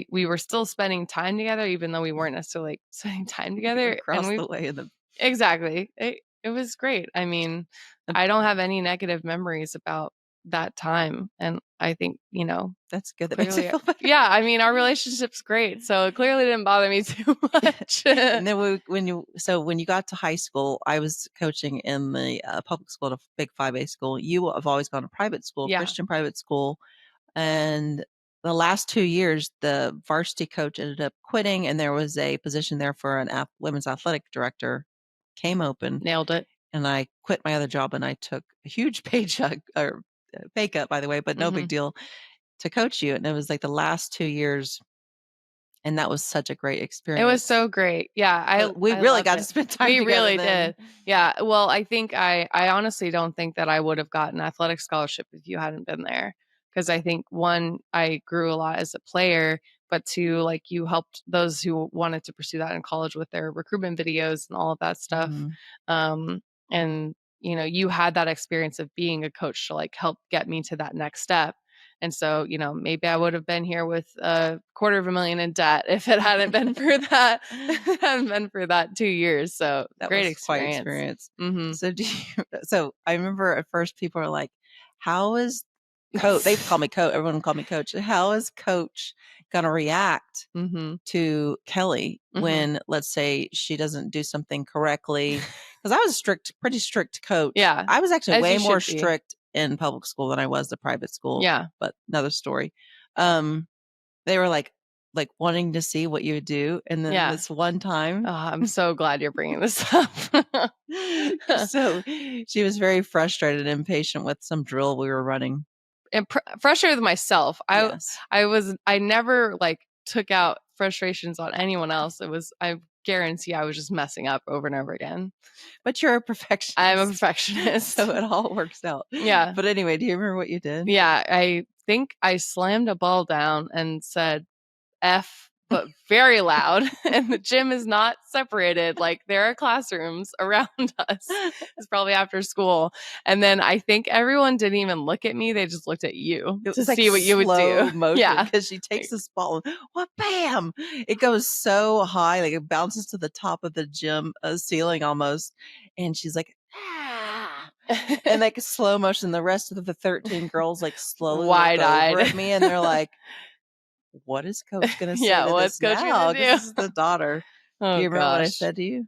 we were still spending time together, even though we weren't necessarily like, spending time together. And Across the way in the exactly. It was great. I mean, I don't have any negative memories about that time. And I think, that's good. That makes me clearly, feel better. yeah, I mean, our relationship's great. So it clearly didn't bother me too much. And then when you got to high school, I was coaching in the public school at a big 5A school. You have always gone to private school, Yeah. Christian private school. And the last 2 years, the varsity coach ended up quitting, and there was a position there for an women's athletic director came open. Nailed it. And I quit my other job, and I took a huge paycheck or pay cut, by the way, but no big Mhm. deal to coach you. And it was like the last 2 years, and that was such a great It was experience. so great. Yeah, We I really loved got to it. spend time We together really then. did. Yeah. Well, I think I honestly don't think that I would have gotten athletic scholarship if you hadn't been there. Because I think one, I grew a lot as a player, but two, like you helped those who wanted to pursue that in college with their recruitment videos and all of that stuff. Mhm. And you had that experience of being a coach to like help get me to that next step. And so, maybe I would have been here with $250,000 in debt if it hadn't been for that. If it hadn't been for that 2 years. So That great was quite experience. experience. Mm-hmm. So I remember at first people are like, "How is coach?" They call me coach. Everyone called me coach. How is coach gonna react Mm-hmm. to Kelley Mm-hmm. when, let's say, she doesn't do something correctly? Because I was pretty strict coach. Yeah, I was actually as way you more should be. strict in public school than I was the private school. Yeah. But another story. They were like wanting to see what you would do, and then Yeah. this one time. Oh, I'm so glad you're bringing this up. So she was very frustrated and impatient with some drill we were running. And frustrated with myself. Yes. I never like took out frustrations on anyone else. I guarantee I was just messing up over and over again. But you're a perfectionist. I'm a perfectionist. So it all works out. Yeah. But anyway, do you remember what you did? Yeah. I think I slammed a ball down and said F, but very loud. And the gym is not separated. Like there are classrooms around us. It's probably after school. And then I think everyone didn't even look at me. They just looked at you It to was like see what you would slow do. motion Yeah. because she takes this ball and what, bam! It goes so high, like it bounces to the top of the gym ceiling almost. And she's like, ah. And like slow motion, the rest of the 13 girls like slowly look Wide-eyed. over at me and they're like, what is coach going to say Yeah, to what's this coach now? gonna do? This is the daughter. Oh, Do you remember what I gosh. said to you?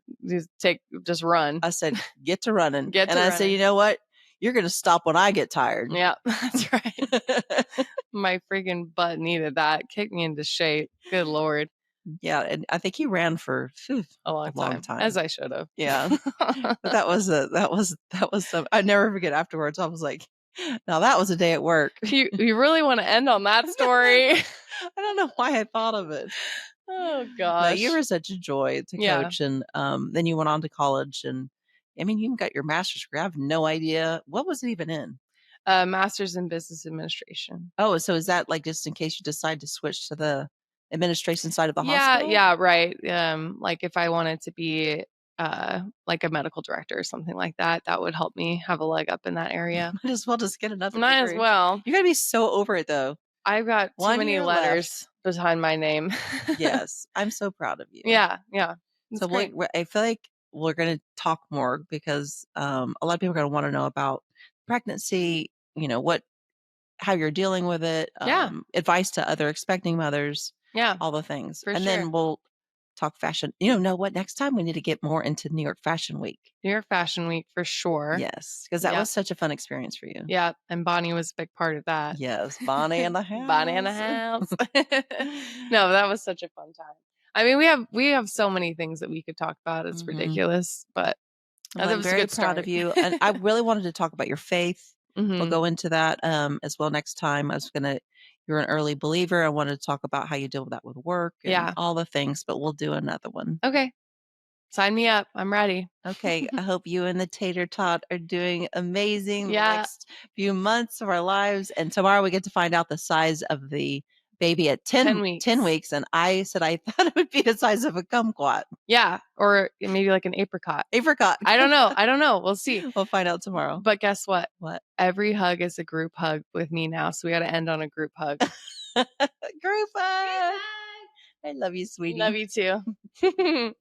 Just run. I said, get to running. Get to and I said, running. you know what? You're going to stop when I get tired. Yeah, that's right. My freaking butt needed that. Kick me into shape. Good Lord. Yeah. And I think he ran for A long time. As I should have. Yeah. But that was some, I never forget afterwards. I was like, now that was a day at work. You really want to end on that story? I don't know why I thought of it. Oh No, gosh. you were such a joy to Yeah. coach. And then you went on to college and I mean, you even got your master's degree. I have no idea. What was it even in? Master's in business administration. Oh, so is that like just in case you decide to switch to the administration side of the Yeah, hospital? yeah, right. Like if I wanted to be like a medical director or something like that, that would help me have a leg up in that area. Might as well just get another Might as degree. well. You're gonna be so over it though. I've got too 1 many year letters behind my name. Yes, I'm so proud of you. Yeah, yeah. So It's great. I feel like we're going to talk more because a lot of people are going to want to know about pregnancy. You know how you're dealing with it. Yeah. Advice to other expecting mothers. Yeah, all the things, for and sure. then we'll talk fashion. Know what? Next time we need to get more into New York Fashion Week. New York Fashion Week for sure. Yes, because that Yep. was such a fun experience for you. Yeah, and Bonnie was a big part of that. Yes, Bonnie in the house. Bonnie in the house. No, that was such a fun time. I mean, we have so many things that we could talk about. It's ridiculous, but Well, that I'm was a very good proud of start. you, and I really wanted to talk about your faith. We'll Mhm. go into that as well next time. You're an early believer. I wanted to talk about how you deal with that with work and Yeah. all the things, but we'll do another one. Okay. Sign me up. I'm ready. Okay. I hope you and the tater tot are doing amazing the Yeah. next few months of our lives. And tomorrow we get to find out the size of the baby at 10 weeks. 10 weeks. And I said I thought it would be the size of a kumquat. Yeah, or maybe like an apricot. Apricot. I don't know. We'll see. We'll find out tomorrow. But guess what? What? Every hug is a group hug with me now, so we got to end on a group hug. Group hug. I love you, sweetie. Love you too.